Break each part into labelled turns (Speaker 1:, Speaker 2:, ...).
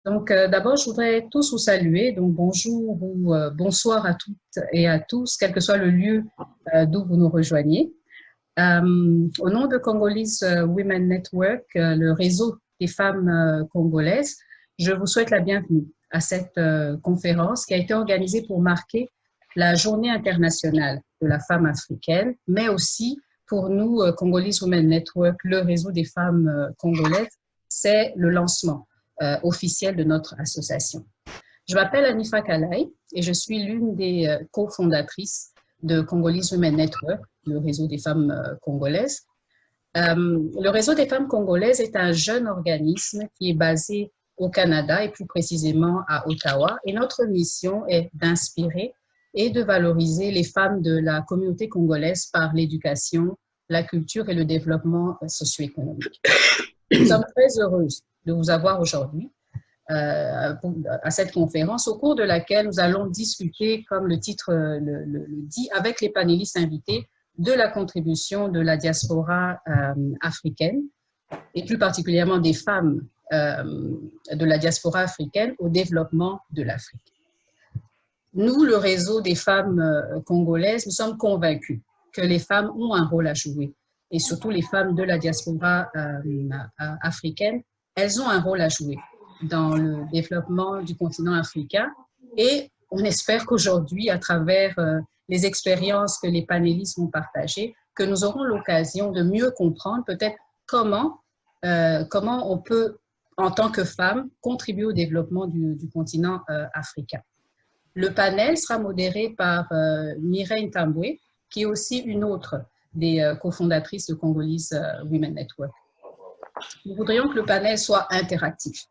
Speaker 1: Donc, d'abord, je voudrais tous vous saluer. Donc, bonjour ou bonsoir à toutes et à tous, quel que soit le lieu d'où vous nous rejoignez. Au nom de Congolese Women Network, le réseau des femmes congolaises, je vous souhaite la bienvenue à cette conférence qui a été organisée pour marquer la Journée internationale de la femme africaine, mais aussi pour nous, Congolese Women Network, le réseau des femmes congolaises, c'est le lancement officiel de notre association. Je m'appelle Anifa Kalai et je suis l'une des cofondatrices de Congolese Women Network, le réseau des femmes congolaises. Le réseau des femmes congolaises est un jeune organisme qui est basé au Canada et plus précisément à Ottawa. Et notre mission est d'inspirer et de valoriser les femmes de la communauté congolaise par l'éducation, la culture et le développement socio-économique. Nous sommes très heureuses de vous avoir aujourd'hui à cette conférence, au cours de laquelle nous allons discuter, comme le titre le dit, avec les panélistes invités, de la contribution de la diaspora africaine, et plus particulièrement des femmes de la diaspora africaine au développement de l'Afrique. Nous, le réseau des femmes congolaises, nous sommes convaincus que les femmes ont un rôle à jouer, et surtout les femmes de la diaspora africaine, elles ont un rôle à jouer dans le développement du continent africain. Et on espère qu'aujourd'hui, à travers les expériences que les panélistes vont partager, que nous aurons l'occasion de mieux comprendre peut-être comment on peut, en tant que femme, contribuer au développement du continent africain. Le panel sera modéré par Mireille Ntambwe, qui est aussi une autre des cofondatrices de Congolese Women Network. Nous voudrions que le panel soit interactif.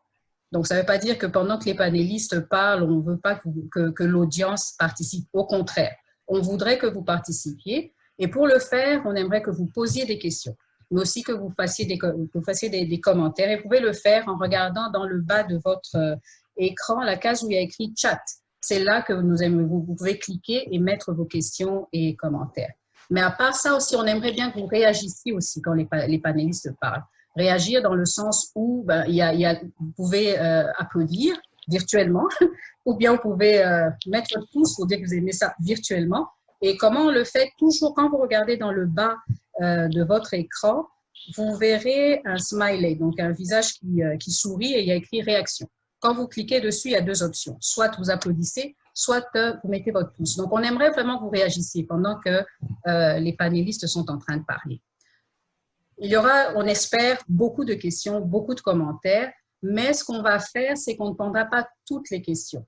Speaker 1: Donc, ça ne veut pas dire que pendant que les panélistes parlent, on ne veut pas que l'audience participe. Au contraire, on voudrait que vous participiez. Et pour le faire, on aimerait que vous posiez des questions, mais aussi que vous fassiez des commentaires. Et vous pouvez le faire en regardant dans le bas de votre écran la case où il y a écrit « Chat ». C'est là que vous pouvez cliquer et mettre vos questions et commentaires. Mais à part ça aussi, on aimerait bien que vous réagissiez aussi quand les panélistes parlent. Réagir dans le sens où vous pouvez applaudir virtuellement ou bien vous pouvez mettre votre pouce pour dire que vous aimez ça virtuellement. Et comment on le fait? Toujours quand vous regardez dans le bas de votre écran, vous verrez un smiley, donc un visage qui sourit et il y a écrit réaction. Quand vous cliquez dessus, il y a deux options. Soit vous applaudissez, soit vous mettez votre pouce. Donc, on aimerait vraiment que vous réagissiez pendant que les panélistes sont en train de parler. Il y aura, on espère, beaucoup de questions, beaucoup de commentaires, mais ce qu'on va faire, c'est qu'on ne prendra pas toutes les questions.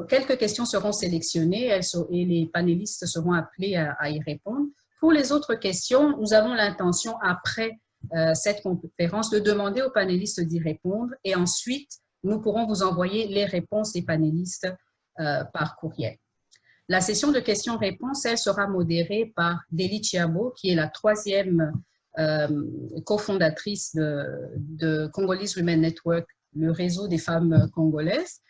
Speaker 1: Quelques questions seront sélectionnées et les panélistes seront appelés à y répondre. Pour les autres questions, nous avons l'intention, après cette conférence, de demander aux panélistes d'y répondre et ensuite, nous pourrons vous envoyer les réponses des panélistes par courriel. La session de questions-réponses, elle sera modérée par Deli Chiabo, qui est la troisième cofondatrice de Congolese Women Network, le réseau des femmes congolaises.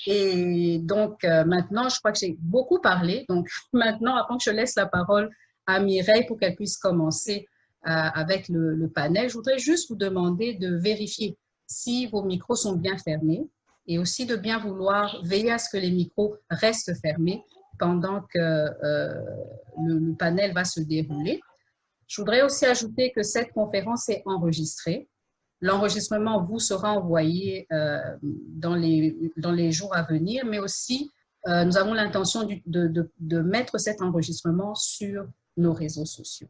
Speaker 1: Et donc, maintenant, je crois que j'ai beaucoup parlé. Donc, maintenant, avant que je laisse la parole à Mireille pour qu'elle puisse commencer avec le panel, je voudrais juste vous demander de vérifier si vos micros sont bien fermés et aussi de bien vouloir veiller à ce que les micros restent fermés pendant que le panel va se dérouler. Je voudrais aussi ajouter que cette conférence est enregistrée. L'enregistrement vous sera envoyé dans les jours à venir, mais aussi nous avons l'intention de mettre cet enregistrement sur nos réseaux sociaux.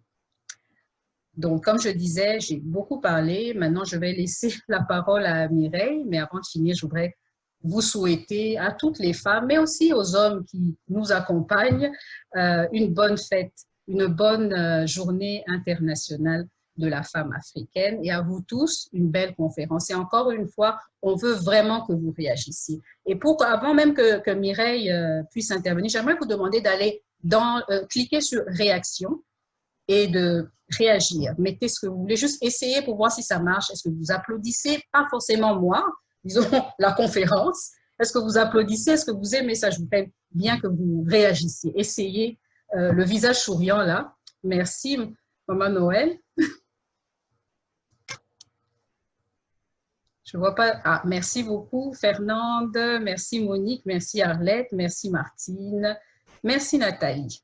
Speaker 1: Donc, comme je disais, j'ai beaucoup parlé. Maintenant, je vais laisser la parole à Mireille, mais avant de finir, je voudrais vous souhaiter à toutes les femmes, mais aussi aux hommes qui nous accompagnent, une bonne fête, une bonne journée internationale de la femme africaine, et à vous tous, une belle conférence. Et encore une fois, on veut vraiment que vous réagissiez. Et avant même que Mireille puisse intervenir, j'aimerais vous demander d'aller cliquer sur réaction et de réagir. Mettez ce que vous voulez, juste essayer pour voir si ça marche. Est-ce que vous applaudissez? Pas forcément moi, disons la conférence. Est-ce que vous applaudissez? Est-ce que vous aimez ça? Je voudrais bien que vous réagissiez. Essayez le visage souriant là. Merci, Maman Noël. Je vois pas. Ah, merci beaucoup, Fernande. Merci, Monique. Merci, Arlette. Merci, Martine. Merci, Nathalie.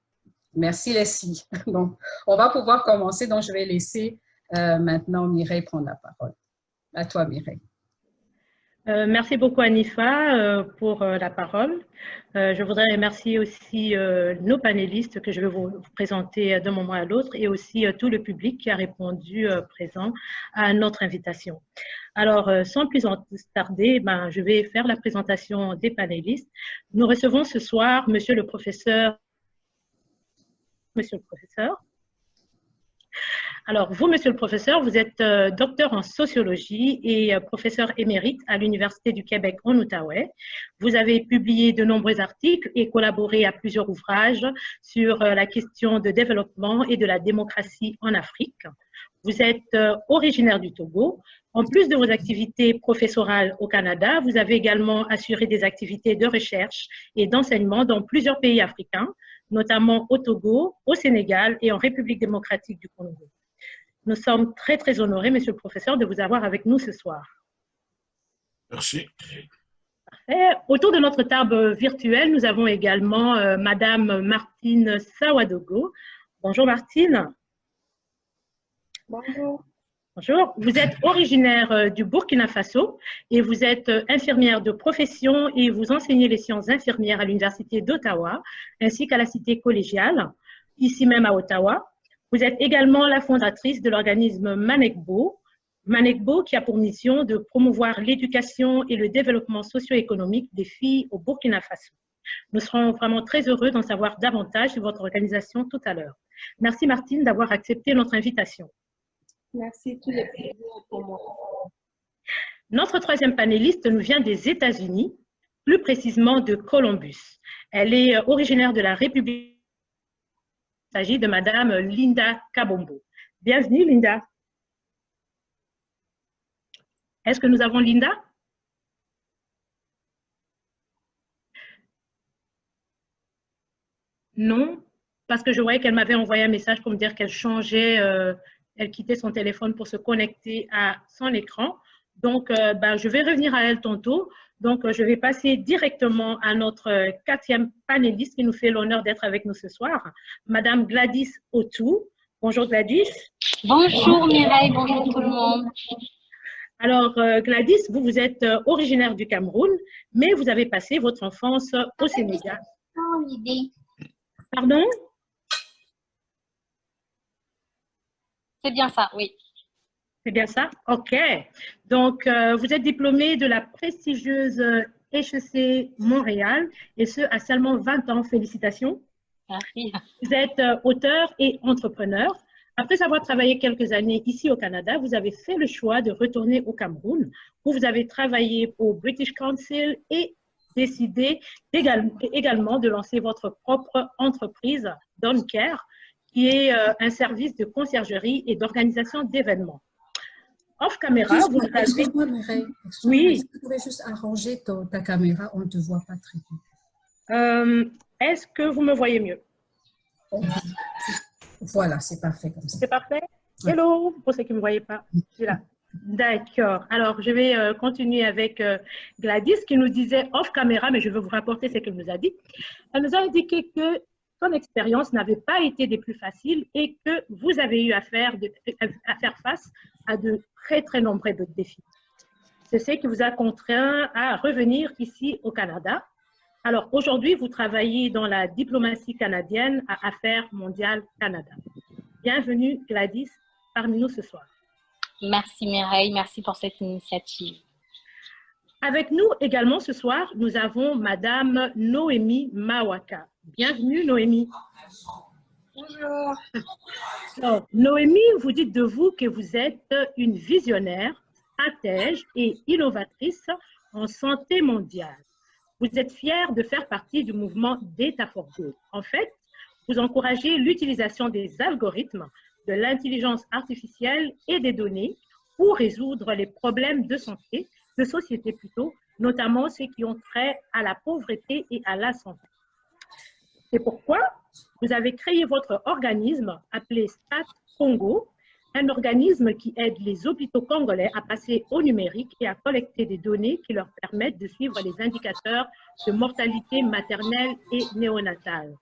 Speaker 1: Merci, Leslie. Donc, on va pouvoir commencer. Donc, je vais laisser maintenant Mireille prendre la parole. À toi, Mireille.
Speaker 2: Merci beaucoup, Anifa, pour la parole. Je voudrais remercier aussi nos panélistes que je vais vous présenter d'un moment à l'autre et aussi tout le public qui a répondu présent à notre invitation. Alors, sans plus en tarder, je vais faire la présentation des panélistes. Nous recevons ce soir Monsieur le professeur. Alors, vous, monsieur le professeur, vous êtes docteur en sociologie et professeur émérite à l'Université du Québec en Outaouais. Vous avez publié de nombreux articles et collaboré à plusieurs ouvrages sur la question de développement et de la démocratie en Afrique. Vous êtes originaire du Togo. En plus de vos activités professorales au Canada, vous avez également assuré des activités de recherche et d'enseignement dans plusieurs pays africains, notamment au Togo, au Sénégal et en République démocratique du Congo. Nous sommes très, très honorés, monsieur le professeur, de vous avoir avec nous ce soir.
Speaker 3: Merci.
Speaker 2: Parfait. Autour de notre table virtuelle, nous avons également madame Martine Sawadogo. Bonjour Martine.
Speaker 4: Bonjour.
Speaker 2: Bonjour. Vous êtes originaire du Burkina Faso et vous êtes infirmière de profession et vous enseignez les sciences infirmières à l'Université d'Ottawa ainsi qu'à la Cité collégiale, ici même à Ottawa. Vous êtes également la fondatrice de l'organisme Manekbo, qui a pour mission de promouvoir l'éducation et le développement socio-économique des filles au Burkina Faso. Nous serons vraiment très heureux d'en savoir davantage sur votre organisation tout à l'heure. Merci Martine d'avoir accepté notre invitation.
Speaker 4: Merci, tout le plaisir pour moi.
Speaker 2: Notre troisième panéliste nous vient des États-Unis, plus précisément de Columbus. Elle est originaire de la République. Il s'agit de madame Linda Kabombo. Bienvenue, Linda. Est-ce que nous avons Linda? Non, parce que je voyais qu'elle m'avait envoyé un message pour me dire qu'elle changeait, elle quittait son téléphone pour se connecter à son écran. Donc, je vais revenir à elle tantôt. Donc, je vais passer directement à notre quatrième panéliste qui nous fait l'honneur d'être avec nous ce soir, madame Gladys Otou. Bonjour Gladys.
Speaker 5: Bonjour Mireille, bonjour tout le monde.
Speaker 2: Alors, Gladys, vous êtes originaire du Cameroun, mais vous avez passé votre enfance au Sénégal. Pardon?
Speaker 5: C'est bien ça, oui.
Speaker 2: C'est bien ça? OK. Donc, vous êtes diplômée de la prestigieuse HEC Montréal, et ce, à seulement 20 ans. Félicitations.
Speaker 5: Merci.
Speaker 2: Vous êtes auteur et entrepreneur. Après avoir travaillé quelques années ici au Canada, vous avez fait le choix de retourner au Cameroun, où vous avez travaillé au British Council et décidé également de lancer votre propre entreprise, Downcare, qui est un service de conciergerie et d'organisation d'événements. Off caméra, vous avez...
Speaker 1: Excuse-moi, Mireille.
Speaker 2: Oui.
Speaker 1: Tu pourrais juste arranger ta caméra, on ne te voit pas très bien.
Speaker 2: Est-ce que vous me voyez mieux?
Speaker 1: Voilà, c'est parfait comme ça.
Speaker 2: C'est parfait? Hello, pour ceux qui ne me voyaient pas, je suis là. D'accord. Alors, je vais continuer avec Gladys qui nous disait off caméra, mais je vais vous rapporter ce qu'elle nous a dit. Elle nous a indiqué que son expérience n'avait pas été des plus faciles et que vous avez eu à faire face à de très, très nombreux défis. C'est ce qui vous a contraint à revenir ici au Canada. Alors, aujourd'hui, vous travaillez dans la diplomatie canadienne à Affaires mondiales Canada. Bienvenue, Gladys, parmi nous ce soir.
Speaker 5: Merci Mireille, merci pour cette initiative.
Speaker 2: Avec nous également ce soir, nous avons Madame Noémie Mawaka. Bienvenue, Noémie.
Speaker 4: Bonjour.
Speaker 2: Alors, Noémie, vous dites de vous que vous êtes une visionnaire, stratège et innovatrice en santé mondiale. Vous êtes fière de faire partie du mouvement Data for Good. En fait, vous encouragez l'utilisation des algorithmes, de l'intelligence artificielle et des données pour résoudre les problèmes de santé, de société plutôt, notamment ceux qui ont trait à la pauvreté et à la santé. C'est pourquoi vous avez créé votre organisme appelé Stat Congo, un organisme qui aide les hôpitaux congolais à passer au numérique et à collecter des données qui leur permettent de suivre les indicateurs de mortalité maternelle et néonatale.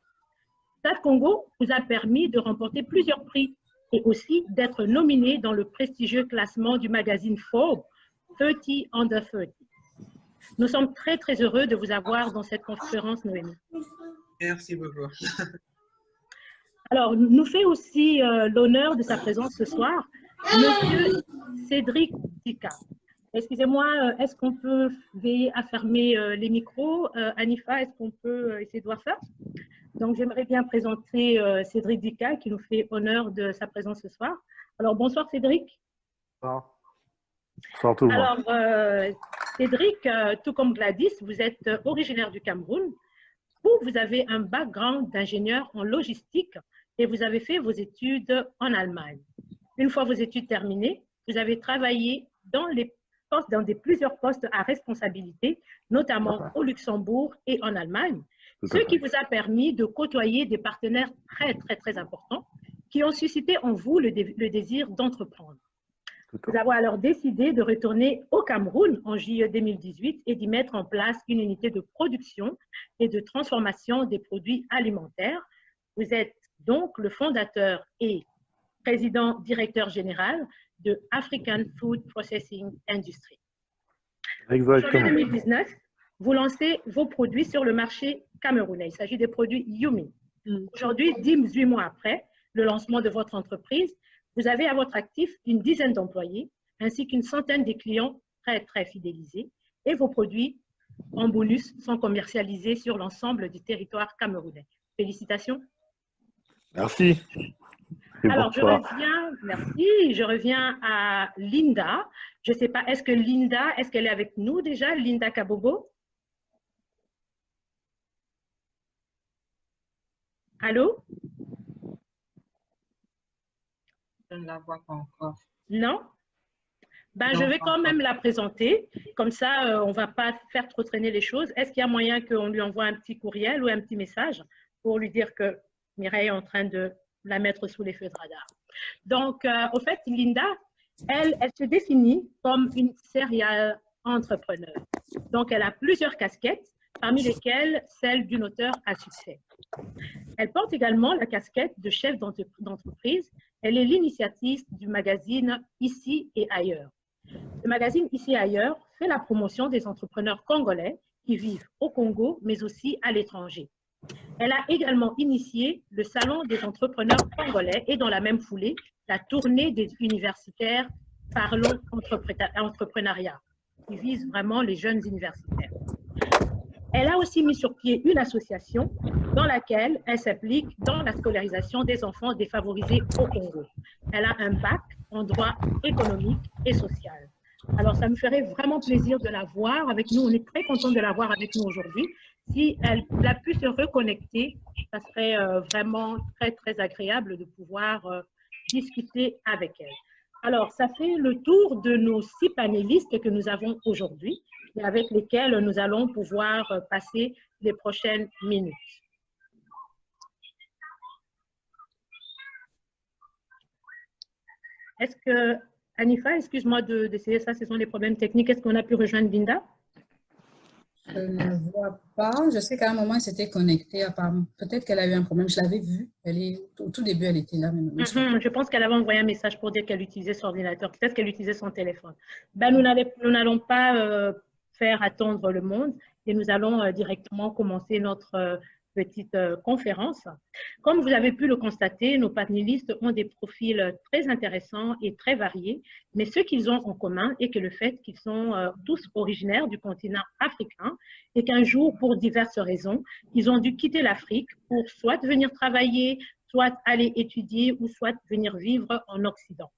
Speaker 2: Stade Congo vous a permis de remporter plusieurs prix et aussi d'être nominé dans le prestigieux classement du magazine Forbes 30 Under 30. Nous sommes très, très heureux de vous avoir dans cette conférence, Noémie.
Speaker 4: Merci beaucoup.
Speaker 2: Alors, nous fait aussi l'honneur de sa présence ce soir, Monsieur Cédric Dika. Excusez-moi, est-ce qu'on peut veiller à fermer les micros? Anifa, est-ce qu'on peut essayer de voir ça? Donc, j'aimerais bien présenter Cédric Dika qui nous fait honneur de sa présence ce soir. Alors, bonsoir Cédric.
Speaker 6: Bonsoir tout le monde.
Speaker 2: Alors, Cédric, tout comme Gladys, vous êtes originaire du Cameroun. Vous avez un background d'ingénieur en logistique et vous avez fait vos études en Allemagne. Une fois vos études terminées, vous avez travaillé dans plusieurs postes à responsabilité, notamment au Luxembourg et en Allemagne, ce qui vous a permis de côtoyer des partenaires très, très, très importants qui ont suscité en vous le désir d'entreprendre. Vous avez alors décidé de retourner au Cameroun en juillet 2018 et d'y mettre en place une unité de production et de transformation des produits alimentaires. Vous êtes donc le fondateur et président-directeur général de African Food Processing Industry.
Speaker 6: Exactement.
Speaker 2: En 2019, vous lancez vos produits sur le marché camerounais. Il s'agit des produits Yumi. Aujourd'hui, 18 mois après le lancement de votre entreprise, vous avez à votre actif une dizaine d'employés ainsi qu'une centaine de clients très, très fidélisés et vos produits en bonus sont commercialisés sur l'ensemble du territoire camerounais. Félicitations.
Speaker 6: Merci.
Speaker 2: Alors, je reviens à Linda. Je ne sais pas, est-ce qu'elle est avec nous déjà, Linda Kabogo? Allô?
Speaker 4: Je ne la vois pas encore.
Speaker 2: Non? Ben,
Speaker 4: Non,
Speaker 2: je vais
Speaker 4: pas
Speaker 2: quand
Speaker 4: encore.
Speaker 2: même la présenter. Comme ça, on ne va pas faire trop traîner les choses. Est-ce qu'il y a moyen qu'on lui envoie un petit courriel ou un petit message pour lui dire que Mireille est en train de la mettre sous les feux de radar? Donc, au fait, Linda, elle se définit comme une serial entrepreneur. Donc, elle a plusieurs casquettes, parmi lesquelles celle d'une auteure à succès. Elle porte également la casquette de chef d'entreprise. Elle est l'initiatrice du magazine Ici et Ailleurs. Le magazine Ici et Ailleurs fait la promotion des entrepreneurs congolais qui vivent au Congo, mais aussi à l'étranger. Elle a également initié le Salon des entrepreneurs congolais et dans la même foulée, la tournée des universitaires Parlons entrepreneuriat, qui vise vraiment les jeunes universitaires. Elle a aussi mis sur pied une association dans laquelle elle s'implique dans la scolarisation des enfants défavorisés au Congo. Elle a un bac en droit économique et social. Alors, ça me ferait vraiment plaisir de la voir avec nous. On est très content de la voir avec nous aujourd'hui. Si elle a pu se reconnecter, ça serait vraiment très, très agréable de pouvoir discuter avec elle. Alors, ça fait le tour de nos 6 panélistes que nous avons aujourd'hui et avec lesquels nous allons pouvoir passer les prochaines minutes. Est-ce que, Anifa, excuse-moi d'essayer ça, ce sont les problèmes techniques. Est-ce qu'on a pu rejoindre Linda?
Speaker 1: Je ne vois pas. Je sais qu'à un moment, elle s'était connectée. Peut-être qu'elle a eu un problème. Je l'avais vue. Au tout début, elle était là. Mais
Speaker 2: je pense qu'elle avait envoyé un message pour dire qu'elle utilisait son ordinateur. Peut-être qu'elle utilisait son téléphone. Ben, nous n'allons pas faire attendre le monde et nous allons directement commencer notre petite conférence. Comme vous avez pu le constater, nos panélistes ont des profils très intéressants et très variés, mais ce qu'ils ont en commun est que le fait qu'ils sont tous originaires du continent africain et qu'un jour, pour diverses raisons, ils ont dû quitter l'Afrique pour soit venir travailler, soit aller étudier ou soit venir vivre en Occident.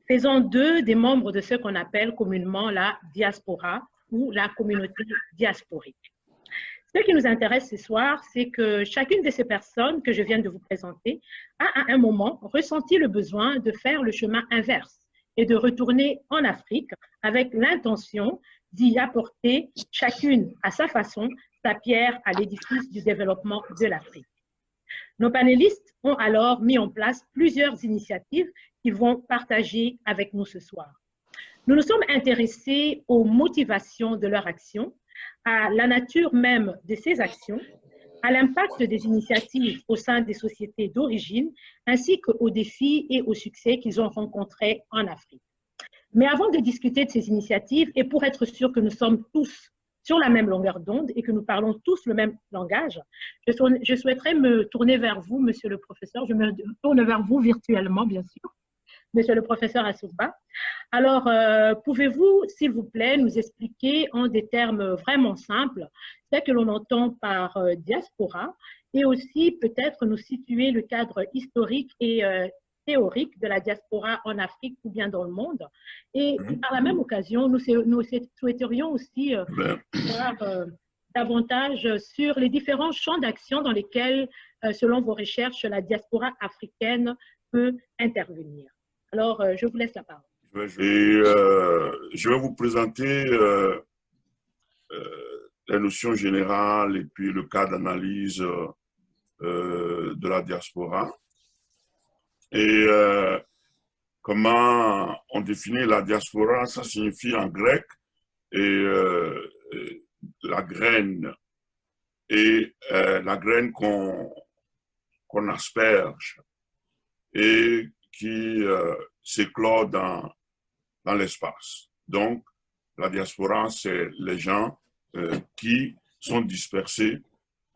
Speaker 2: Faisons d'eux des membres de ce qu'on appelle communément la diaspora ou la communauté diasporique. Ce qui nous intéresse ce soir, c'est que chacune de ces personnes que je viens de vous présenter a à un moment ressenti le besoin de faire le chemin inverse et de retourner en Afrique avec l'intention d'y apporter chacune à sa façon sa pierre à l'édifice du développement de l'Afrique. Nos panélistes ont alors mis en place plusieurs initiatives qu'ils vont partager avec nous ce soir. Nous nous sommes intéressés aux motivations de leur action, à la nature même de ces actions, à l'impact des initiatives au sein des sociétés d'origine, ainsi qu'aux défis et aux succès qu'ils ont rencontrés en Afrique. Mais avant de discuter de ces initiatives, et pour être sûr que nous sommes tous sur la même longueur d'onde et que nous parlons tous le même langage, je souhaiterais me tourner vers vous, monsieur le professeur. Je me tourne vers vous virtuellement, bien sûr, monsieur le professeur Assouba. Alors, pouvez-vous, s'il vous plaît, nous expliquer en des termes vraiment simples ce que l'on entend par diaspora et aussi peut-être nous situer le cadre historique et théorique de la diaspora en Afrique ou bien dans le monde. Et par la même occasion, nous souhaiterions aussi voir davantage sur les différents champs d'action dans lesquels, selon vos recherches, la diaspora africaine peut intervenir. Alors, je vous laisse la parole.
Speaker 3: Et je vais vous présenter les notions générales et puis le cas d'analyse de la diaspora. Et comment on définit la diaspora, ça signifie en grec la graine, et la graine qu'on asperge et qui s'éclore dans l'espace. Donc, la diaspora, c'est les gens qui sont dispersés,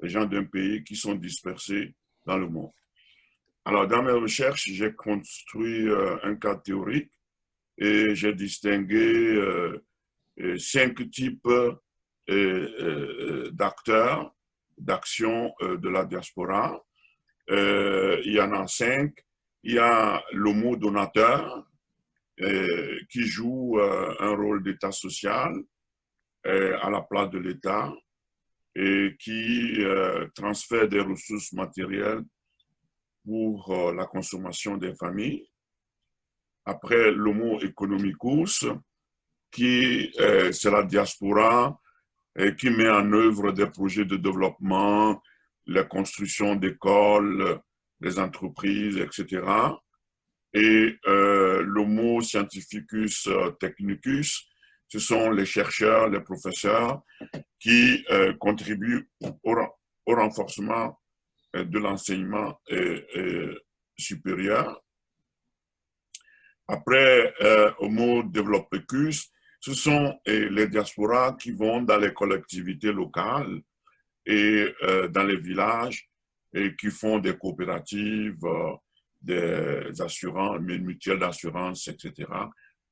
Speaker 3: les gens d'un pays qui sont dispersés dans le monde. Alors, dans mes recherches, j'ai construit un cadre théorique et j'ai distingué 5 types d'acteurs, d'actions de la diaspora. Il y en a 5. Il y a l'homo donateur qui joue un rôle d'État social à la place de l'État et qui transfère des ressources matérielles pour la consommation des familles. Après, l'homo economicus, qui c'est la diaspora qui met en œuvre des projets de développement, la construction d'écoles, des entreprises, etc. Et l'homo scientificus technicus, ce sont les chercheurs, les professeurs qui contribuent au renforcement de l'enseignement supérieur. Après, homo developicus, ce sont les diasporas qui vont dans les collectivités locales et dans les villages et qui font des coopératives, des assurances, mutuelles d'assurance, etc.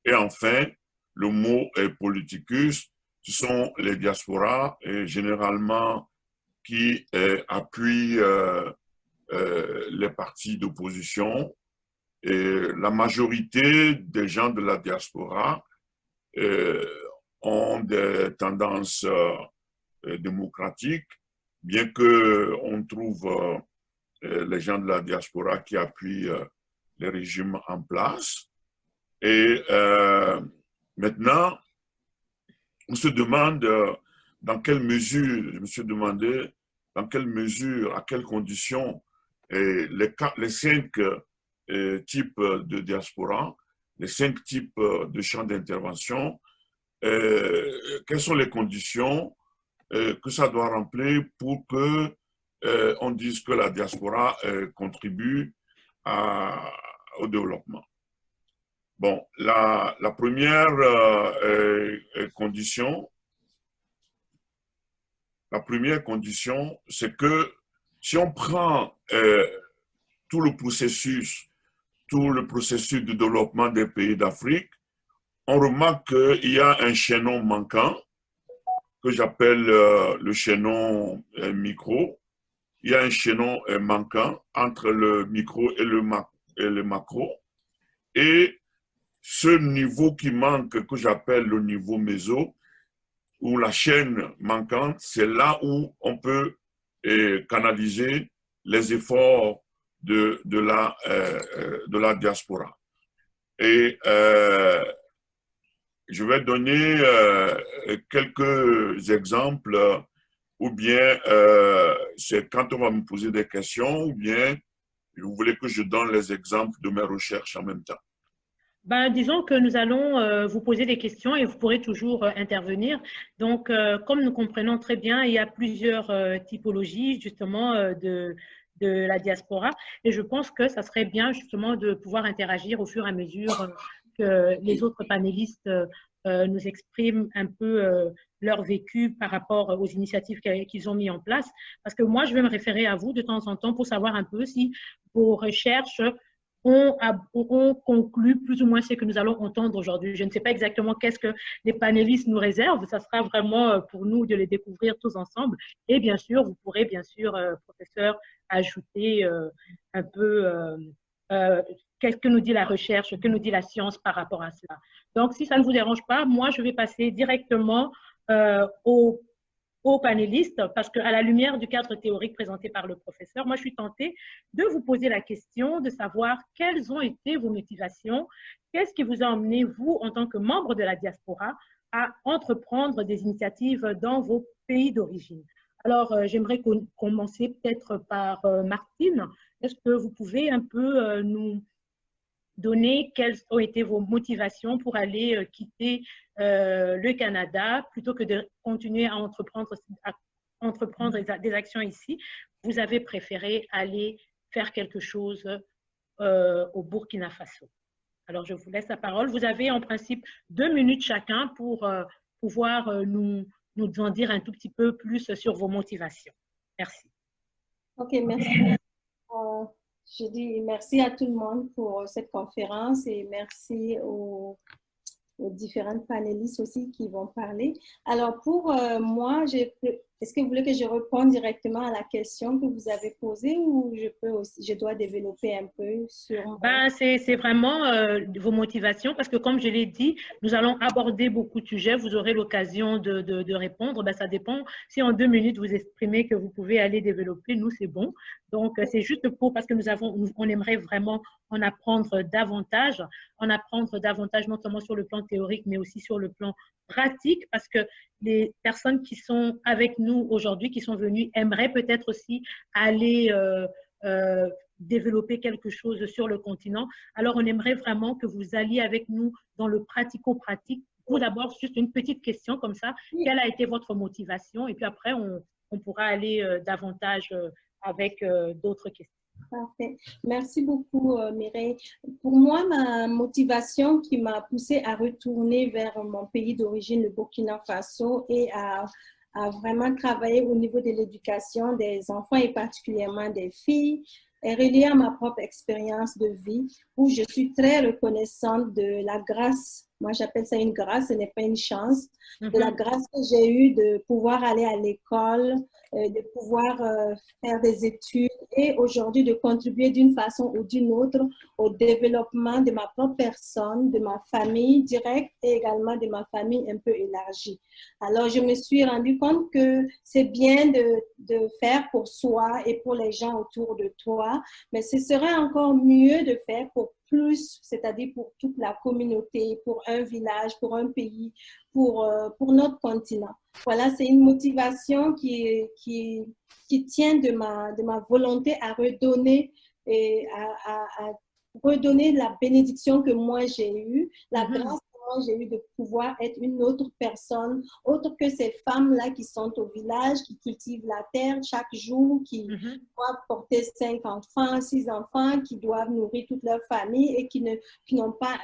Speaker 3: Et enfin, le mot politicus, ce sont les diasporas et généralement qui appuient les partis d'opposition. Et la majorité des gens de la diaspora ont des tendances démocratiques, bien qu'on trouve les gens de la diaspora qui appuient les régimes en place. Et maintenant, on se demande dans quelle mesure, je me suis demandé dans quelle mesure, à quelles conditions les 5 types de diaspora, les 5 types de champs d'intervention, quelles sont les conditions que ça doit remplir pour que on dise que la diaspora contribue au développement. Bon, la première condition, c'est que si on prend tout le processus de développement des pays d'Afrique, on remarque qu'il y a un chaînon manquant que j'appelle le chaînon micro. Il y a un chaînon manquant entre le micro et le macro. Et ce niveau qui manque, que j'appelle le niveau méso, ou la chaîne manquante, c'est là où on peut canaliser les efforts de la diaspora. Et je vais donner quelques exemples, ou bien c'est quand on va me poser des questions, ou bien Vous voulez que je donne les exemples de mes recherches en même temps?
Speaker 2: Ben, disons que nous allons vous poser des questions et vous pourrez toujours intervenir. Donc, comme nous comprenons très bien, il y a plusieurs typologies justement de la diaspora et je pense que ça serait bien justement de pouvoir interagir au fur et à mesure que les autres panélistes nous expriment un peu leur vécu par rapport aux initiatives qu'ils ont mis en place. Parce que moi, je vais me référer à vous de temps en temps pour savoir un peu si vos recherches on conclut plus ou moins ce que nous allons entendre aujourd'hui. Je ne sais pas exactement qu'est-ce que les panélistes nous réservent. Ça sera vraiment pour nous de les découvrir tous ensemble. Et bien sûr, vous pourrez, bien sûr, professeur, ajouter un peu qu'est-ce que nous dit la recherche, que nous dit la science par rapport à cela. Donc, si ça ne vous dérange pas, moi, je vais passer directement aux panélistes, parce qu'à la lumière du cadre théorique présenté par le professeur, moi, je suis tentée de vous poser la question de savoir quelles ont été vos motivations, qu'est-ce qui vous a emmené, vous, en tant que membre de la diaspora, à entreprendre des initiatives dans vos pays d'origine. Alors, j'aimerais commencer peut-être par Martine. Est-ce que vous pouvez un peu nous donner quelles ont été vos motivations pour aller quitter le Canada plutôt que de continuer à entreprendre des actions ici? Vous avez préféré aller faire quelque chose au Burkina Faso. Alors, je vous laisse la parole. Vous avez en principe 2 minutes chacun pour pouvoir nous en dire un tout petit peu plus sur vos motivations. Merci.
Speaker 7: OK, merci. Je dis merci à tout le monde pour cette conférence et merci aux différents panélistes aussi qui vont parler. Alors, pour moi, est-ce que vous voulez que je réponde directement à la question que vous avez posée ou je dois développer un peu sur…
Speaker 2: Ben, c'est vraiment vos motivations parce que comme je l'ai dit, nous allons aborder beaucoup de sujets. Vous aurez l'occasion de répondre. Ben, ça dépend. Si en 2 minutes, vous exprimez que vous pouvez aller développer, nous, c'est bon. Donc, c'est juste parce que on aimerait vraiment en apprendre davantage non seulement sur le plan théorique, mais aussi sur le plan pratique parce que les personnes qui sont avec nous aujourd'hui, qui sont venues, aimeraient peut-être aussi aller développer quelque chose sur le continent. Alors, on aimerait vraiment que vous alliez avec nous dans le pratico-pratique. Tout d'abord, juste une petite question comme ça. Quelle a été votre motivation? Et puis après, on pourra aller davantage avec d'autres questions.
Speaker 7: Parfait. Merci beaucoup, Mireille. Pour moi, ma motivation qui m'a poussée à retourner vers mon pays d'origine, le Burkina Faso, et à vraiment travailler au niveau de l'éducation des enfants et particulièrement des filles, est reliée à ma propre expérience de vie où je suis très reconnaissante de la grâce. Moi, j'appelle ça une grâce, ce n'est pas une chance. De la grâce que j'ai eue de pouvoir aller à l'école, de pouvoir faire des études et aujourd'hui de contribuer d'une façon ou d'une autre au développement de ma propre personne, de ma famille directe et également de ma famille un peu élargie. Alors, je me suis rendu compte que c'est bien de faire pour soi et pour les gens autour de toi, mais ce serait encore mieux de faire pour plus, c'est-à-dire pour toute la communauté, pour un village, pour un pays, pour notre continent. Voilà, c'est une motivation qui tient de ma volonté à redonner et à redonner la bénédiction que moi j'ai eue, la grâce que moi j'ai eue de pouvoir être une autre personne, autre que ces femmes-là qui sont au village, qui cultivent la terre chaque jour, qui doivent porter 5 enfants, 6 enfants, qui doivent nourrir toute leur famille et qui n'ont pas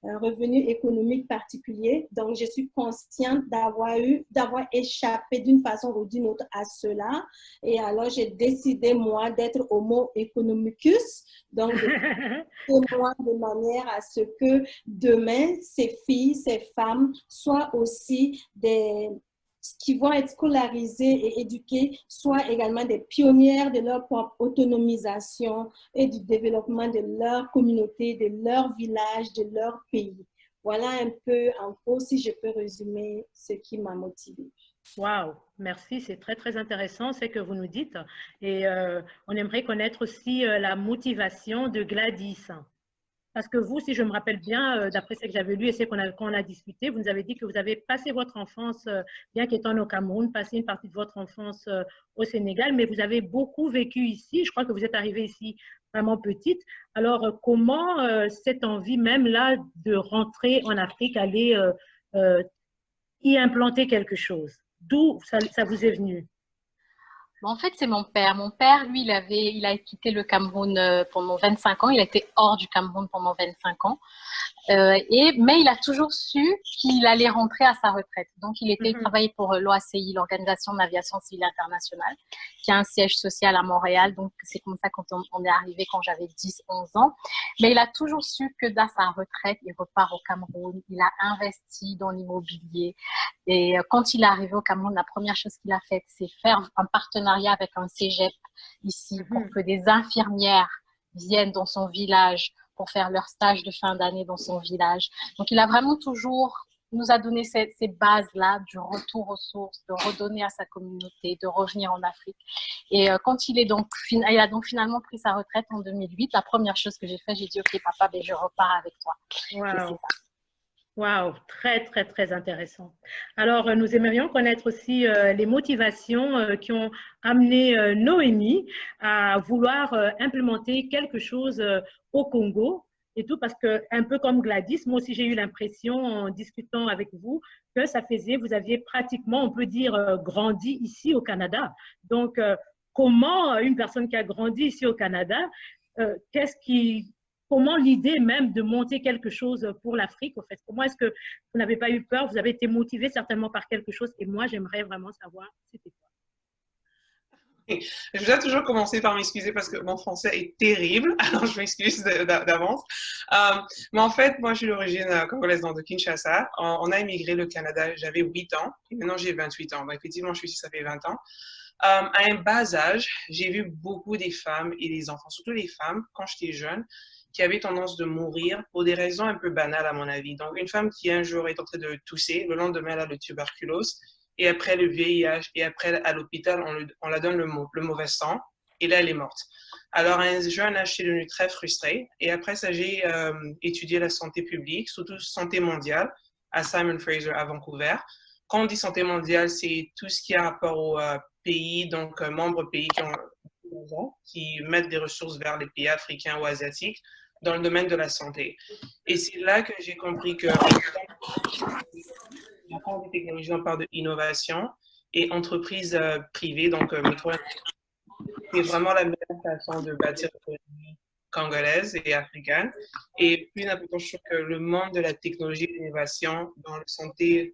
Speaker 7: un revenu économique particulier. Donc, je suis consciente d'avoir échappé d'une façon ou d'une autre à cela. Et alors, j'ai décidé, moi, d'être homo economicus. Donc, de manière à ce que demain, ces filles, ces femmes soient aussi qui vont être scolarisées et éduquées, soient également des pionnières de leur propre autonomisation et du développement de leur communauté, de leur village, de leur pays. Voilà un peu, en gros, si je peux résumer ce qui m'a motivée.
Speaker 2: Wow, merci, c'est très, très intéressant ce que vous nous dites. Et on aimerait connaître aussi la motivation de Gladys. Parce que vous, si je me rappelle bien, d'après ce que j'avais lu et ce qu'on a discuté, vous nous avez dit que vous avez passé votre enfance, bien qu'étant au Cameroun, passé une partie de votre enfance au Sénégal, mais vous avez beaucoup vécu ici. Je crois que vous êtes arrivée ici vraiment petite. Alors, comment cette envie même là de rentrer en Afrique, aller y implanter quelque chose? D'où ça vous est venu?
Speaker 5: Bon, en fait, c'est mon père. Mon père, lui, il a quitté le Cameroun pendant 25 ans. Il a été hors du Cameroun pendant 25 ans. Mais il a toujours su qu'il allait rentrer à sa retraite. Donc, il travaillait pour l'OACI, l'Organisation de l'Aviation Civile Internationale, qui a un siège social à Montréal. Donc, c'est comme ça quand on est arrivé quand j'avais 10, 11 ans. Mais il a toujours su que dans sa retraite, il repart au Cameroun. Il a investi dans l'immobilier. Et quand il est arrivé au Cameroun, la première chose qu'il a faite, c'est faire un partenariat avec un cégep ici pour que des infirmières viennent dans son village pour faire leur stage de fin d'année dans son village. Donc, il a vraiment toujours nous a donné ces bases-là du retour aux sources, de redonner à sa communauté, de revenir en Afrique. Et quand il a donc finalement pris sa retraite en 2008, la première chose que j'ai fait, j'ai dit, OK, papa, ben, je repars avec toi.
Speaker 2: Wow. Wow, très, très, très intéressant. Alors, nous aimerions connaître aussi les motivations qui ont amené Noémie à vouloir implémenter quelque chose au Congo et tout, parce que, un peu comme Gladys, moi aussi j'ai eu l'impression en discutant avec vous que vous aviez pratiquement, on peut dire, grandi ici au Canada. Donc, comment une personne qui a grandi ici au Canada, comment l'idée même de monter quelque chose pour l'Afrique, en fait? Comment est-ce que vous n'avez pas eu peur? Vous avez été motivé certainement par quelque chose et moi, j'aimerais vraiment savoir c'était quoi.
Speaker 4: Je dois toujours commencer par m'excuser parce que mon français est terrible, alors je m'excuse d'avance. Mais en fait, moi, je suis d'origine congolaise de Kinshasa. On a immigré le Canada, j'avais 8 ans et maintenant j'ai 28 ans. Donc, effectivement, je suis ici, ça fait 20 ans. À un bas âge, j'ai vu beaucoup des femmes et des enfants, surtout les femmes, quand j'étais jeune, qui avaient tendance de mourir pour des raisons un peu banales à mon avis. Donc, une femme qui un jour est en train de tousser, le lendemain, elle a le tuberculose, et après le VIH, et après à l'hôpital, on la donne le mauvais sang, et là, elle est morte. Alors, à un jeune âge, je suis devenue très frustrée, et après ça, j'ai étudié la santé publique, surtout santé mondiale, à Simon Fraser à Vancouver. Quand on dit santé mondiale, c'est tout ce qui a rapport aux pays, donc membres pays qui mettent des ressources vers les pays africains ou asiatiques dans le domaine de la santé. Et c'est là que j'ai compris que on parle de technologie, on parle d'innovation et entreprises privées, donc micro, c'est vraiment la meilleure façon de bâtir l'économie congolaise et africaine. Et plus important, je trouve que le monde de la technologie et de l'innovation dans la santé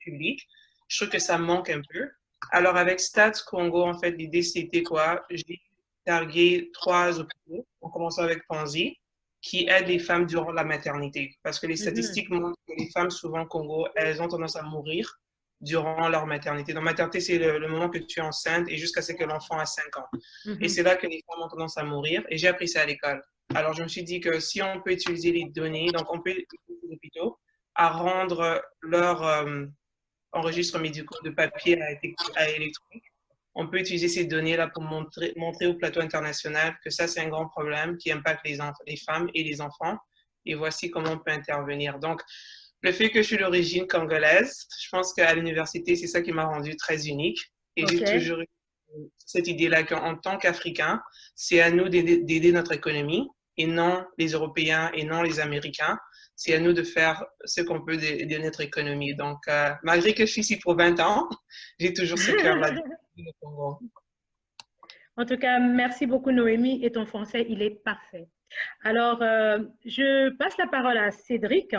Speaker 4: publique, je trouve que ça manque un peu. Alors, avec Stats Congo, en fait, l'idée, c'était quoi? J'ai targué 3 hôpitaux, en commençant avec Panzi, qui aident les femmes durant la maternité. Parce que les statistiques montrent que les femmes, souvent au Congo, elles ont tendance à mourir durant leur maternité. Donc, maternité, c'est le moment que tu es enceinte et jusqu'à ce que l'enfant a 5 ans. Et c'est là que les femmes ont tendance à mourir. Et j'ai appris ça à l'école. Alors, je me suis dit que si on peut utiliser les données, donc on peut utiliser les hôpitaux à rendre leurs enregistrements médicaux de papier à électronique. On peut utiliser ces données-là pour montrer au plateau international que ça, c'est un grand problème qui impacte les femmes et les enfants. Et voici comment on peut intervenir. Donc, le fait que je suis d'origine congolaise, je pense qu'à l'université, c'est ça qui m'a rendu très unique. Et j'ai toujours eu cette idée-là qu'en tant qu'Africains, c'est à nous d'aider notre économie et non les Européens et non les Américains. C'est à nous de faire ce qu'on peut de notre économie. Donc, malgré que je suis ici pour 20 ans, j'ai toujours ce cœur-là.
Speaker 2: En tout cas, merci beaucoup Noémie et ton français, il est parfait. Alors, je passe la parole à Cédric.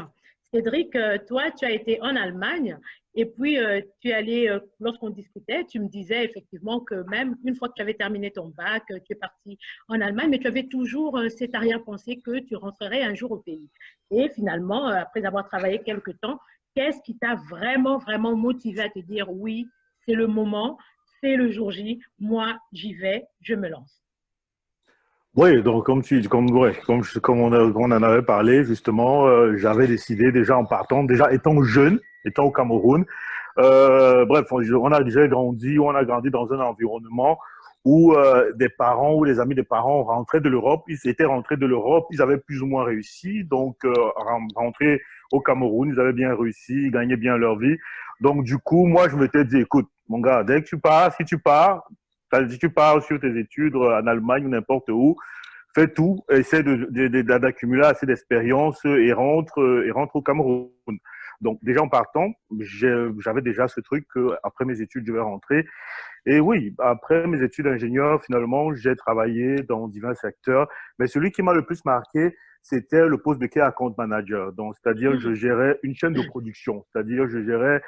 Speaker 2: Cédric, toi, tu as été en Allemagne et puis tu es allé, lorsqu'on discutait, tu me disais effectivement que même une fois que tu avais terminé ton bac, tu es parti en Allemagne, mais tu avais toujours cette arrière-pensée que tu rentrerais un jour au pays. Et finalement, après avoir travaillé quelque temps, qu'est-ce qui t'a vraiment, vraiment motivé à te dire oui, c'est le moment, c'est le jour J, moi j'y vais, je me lance?
Speaker 6: Oui, donc comme on en avait parlé, justement, j'avais décidé déjà en partant, déjà étant jeune, étant au Cameroun, bref, on a déjà grandi, on a grandi dans un environnement où des parents ou les amis des parents rentraient de l'Europe, ils étaient rentrés de l'Europe, ils avaient plus ou moins réussi, donc rentrés au Cameroun, ils avaient bien réussi, ils gagnaient bien leur vie. Donc du coup, moi je m'étais dit, écoute, mon gars, dès que tu pars, si tu pars sur tes études en Allemagne ou n'importe où, fais tout, essaie d'accumuler assez d'expérience et rentre au Cameroun. Donc déjà en partant, j'avais déjà ce truc que après mes études, je vais rentrer. Et oui, après mes études d'ingénieur, finalement, j'ai travaillé dans divers secteurs. Mais celui qui m'a le plus marqué, c'était le poste de Key Account Manager. Donc, c'est-à-dire, je gérais une chaîne de production. C'est-à-dire, je gérais,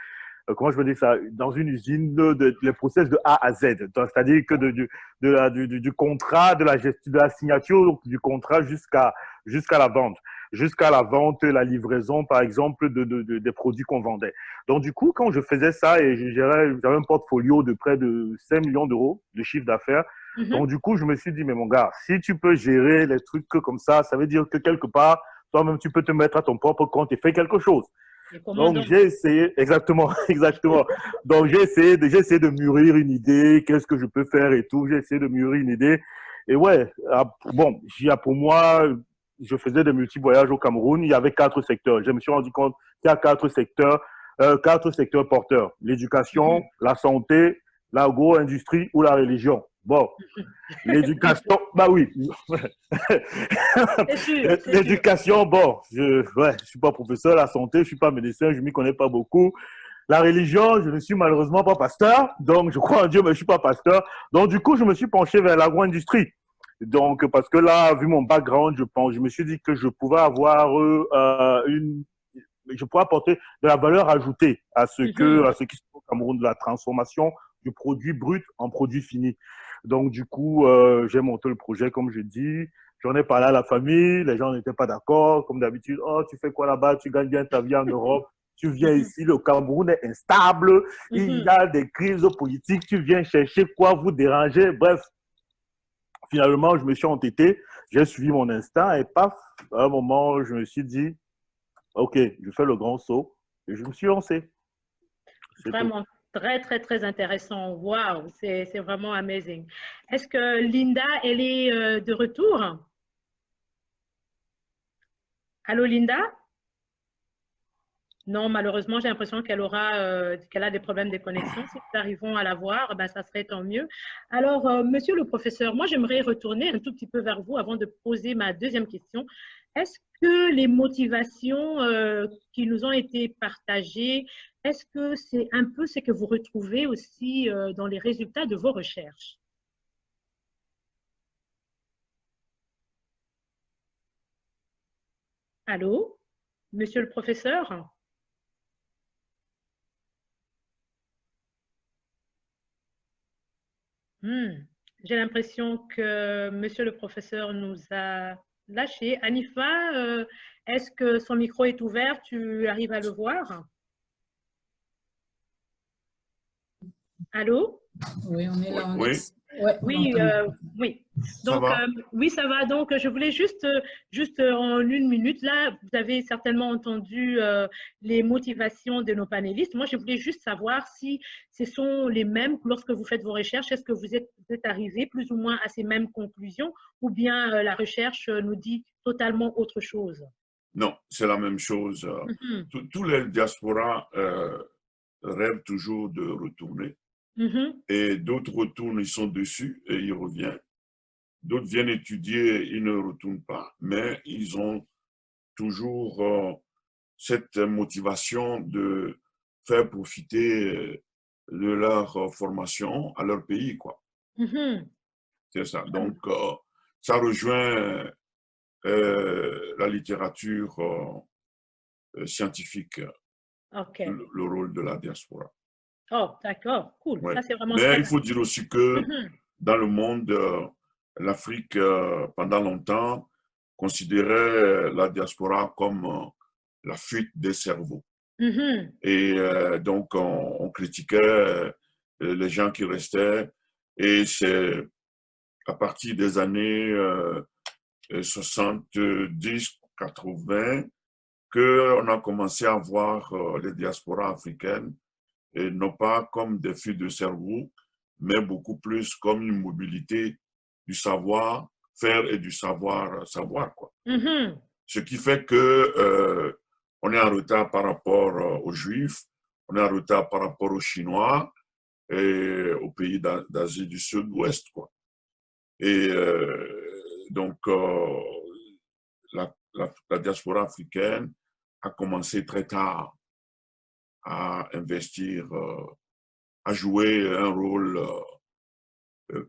Speaker 6: comment je veux dire ça, dans une usine, les process de A à Z. C'est-à-dire que du contrat, de la signature du contrat jusqu'à la vente. Jusqu'à la vente, la livraison, par exemple, des produits qu'on vendait. Donc, du coup, quand je faisais ça et j'avais un portfolio de près de 5 millions d'euros de chiffre d'affaires, donc du coup, je me suis dit, mais mon gars, si tu peux gérer les trucs comme ça veut dire que quelque part, toi-même, tu peux te mettre à ton propre compte et faire quelque chose. Donc, j'ai essayé, exactement, exactement. Donc, j'ai essayé de mûrir une idée, qu'est-ce que je peux faire et tout. J'ai essayé de mûrir une idée. Et ouais, bon, pour moi, je faisais des multi-voyages au Cameroun. Il y avait 4 secteurs. Je me suis rendu compte qu'il y a 4 secteurs porteurs. L'éducation, la santé, l'agro-industrie ou la religion. Bon, l'éducation, bah oui. L'éducation, bon, je suis pas professeur. La santé, je suis pas médecin, je m'y connais pas beaucoup. La religion, je ne suis malheureusement pas pasteur. Donc, je crois en Dieu, mais je suis pas pasteur. Donc, du coup, je me suis penché vers l'agro-industrie. Donc, parce que là, vu mon background, je me suis dit que je pouvais avoir je pourrais apporter de la valeur ajoutée à ce qui se passe au Cameroun, de la transformation du produit brut en produit fini. Donc, du coup, j'ai monté le projet, comme je dis. J'en ai parlé à la famille, les gens n'étaient pas d'accord. Comme d'habitude, oh, tu fais quoi là-bas? Tu gagnes bien ta vie en Europe. Tu viens ici, le Cameroun est instable. Il y a des crises politiques. Tu viens chercher quoi vous déranger? Bref, finalement, je me suis entêté. J'ai suivi mon instinct et paf, à un moment, je me suis dit, OK, je fais le grand saut et je me suis lancé.
Speaker 2: Vraiment très, très, très intéressant. Waouh, c'est vraiment amazing. Est-ce que Linda, elle est de retour? Allô, Linda? Non, malheureusement, j'ai l'impression qu'elle a des problèmes de connexion. Si nous arrivons à la voir, ben, ça serait tant mieux. Alors, monsieur le professeur, moi, j'aimerais retourner un tout petit peu vers vous avant de poser ma deuxième question. Est-ce que les motivations qui nous ont été partagées, est-ce que c'est un peu ce que vous retrouvez aussi dans les résultats de vos recherches? Allô, monsieur le professeur? J'ai l'impression que monsieur le professeur nous a lâché. Anifa, est-ce que son micro est ouvert? Tu arrives à le voir? Allô?
Speaker 1: Oui, on est là.
Speaker 3: Oui.
Speaker 2: Oui, oui. Donc, oui, ça va. Donc, je voulais juste en une minute, là, vous avez certainement entendu les motivations de nos panélistes. Moi, je voulais juste savoir si ce sont les mêmes lorsque vous faites vos recherches. Est-ce que vous êtes arrivé plus ou moins à ces mêmes conclusions ou bien la recherche nous dit totalement autre chose?
Speaker 3: Non, c'est la même chose. Tous les diasporas rêvent toujours de retourner. Et d'autres retournent, ils sont dessus et ils reviennent. D'autres viennent étudier, ils ne retournent pas, mais ils ont toujours cette motivation de faire profiter de leur formation à leur pays, quoi. C'est ça. Donc, ça rejoint la littérature scientifique, le rôle de la diaspora.
Speaker 2: Oh, d'accord, cool.
Speaker 3: Ouais.
Speaker 2: Ça, c'est vraiment
Speaker 3: Mais il faut dire aussi que dans le monde, l'Afrique, pendant longtemps, considérait la diaspora comme la fuite des cerveaux. Et donc, on critiquait les gens qui restaient. Et c'est à partir des années 70-80 qu'on a commencé à voir les diasporas africaines, et non pas comme des fuites de cerveau, mais beaucoup plus comme une mobilité du savoir-faire et du savoir-savoir, quoi. Ce qui fait que on est en retard par rapport aux Juifs, on est en retard par rapport aux Chinois et aux pays d'Asie du Sud-Ouest, quoi. Et donc, la diaspora africaine a commencé très tard à investir, à jouer un rôle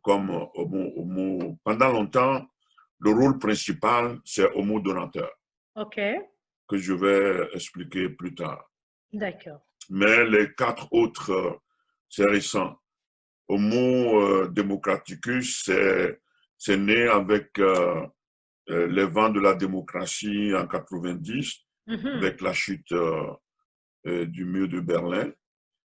Speaker 3: comme pendant longtemps, le rôle principal, c'est homo-donateur.
Speaker 2: OK.
Speaker 3: Que je vais expliquer plus tard.
Speaker 2: D'accord.
Speaker 3: Mais les 4 autres, c'est récent. Homo democraticus, c'est né avec les vents de la démocratie en 90, avec la chute du mur de Berlin.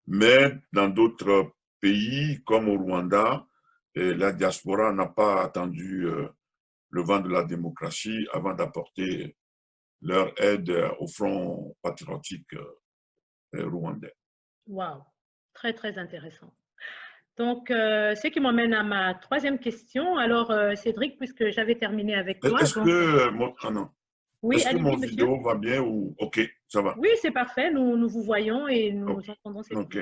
Speaker 3: Mais dans d'autres pays, comme au Rwanda, la diaspora n'a pas attendu le vent de la démocratie avant d'apporter leur aide au Front patriotique rwandais.
Speaker 2: Wow, très, très intéressant. Donc, ce qui m'emmène à ma 3e question. Alors, Cédric, puisque j'avais terminé avec toi.
Speaker 3: Est-ce que mon vidéo va bien ou OK, ça va?
Speaker 2: Oui, c'est parfait. Nous vous voyons et nous entendons.
Speaker 3: OK.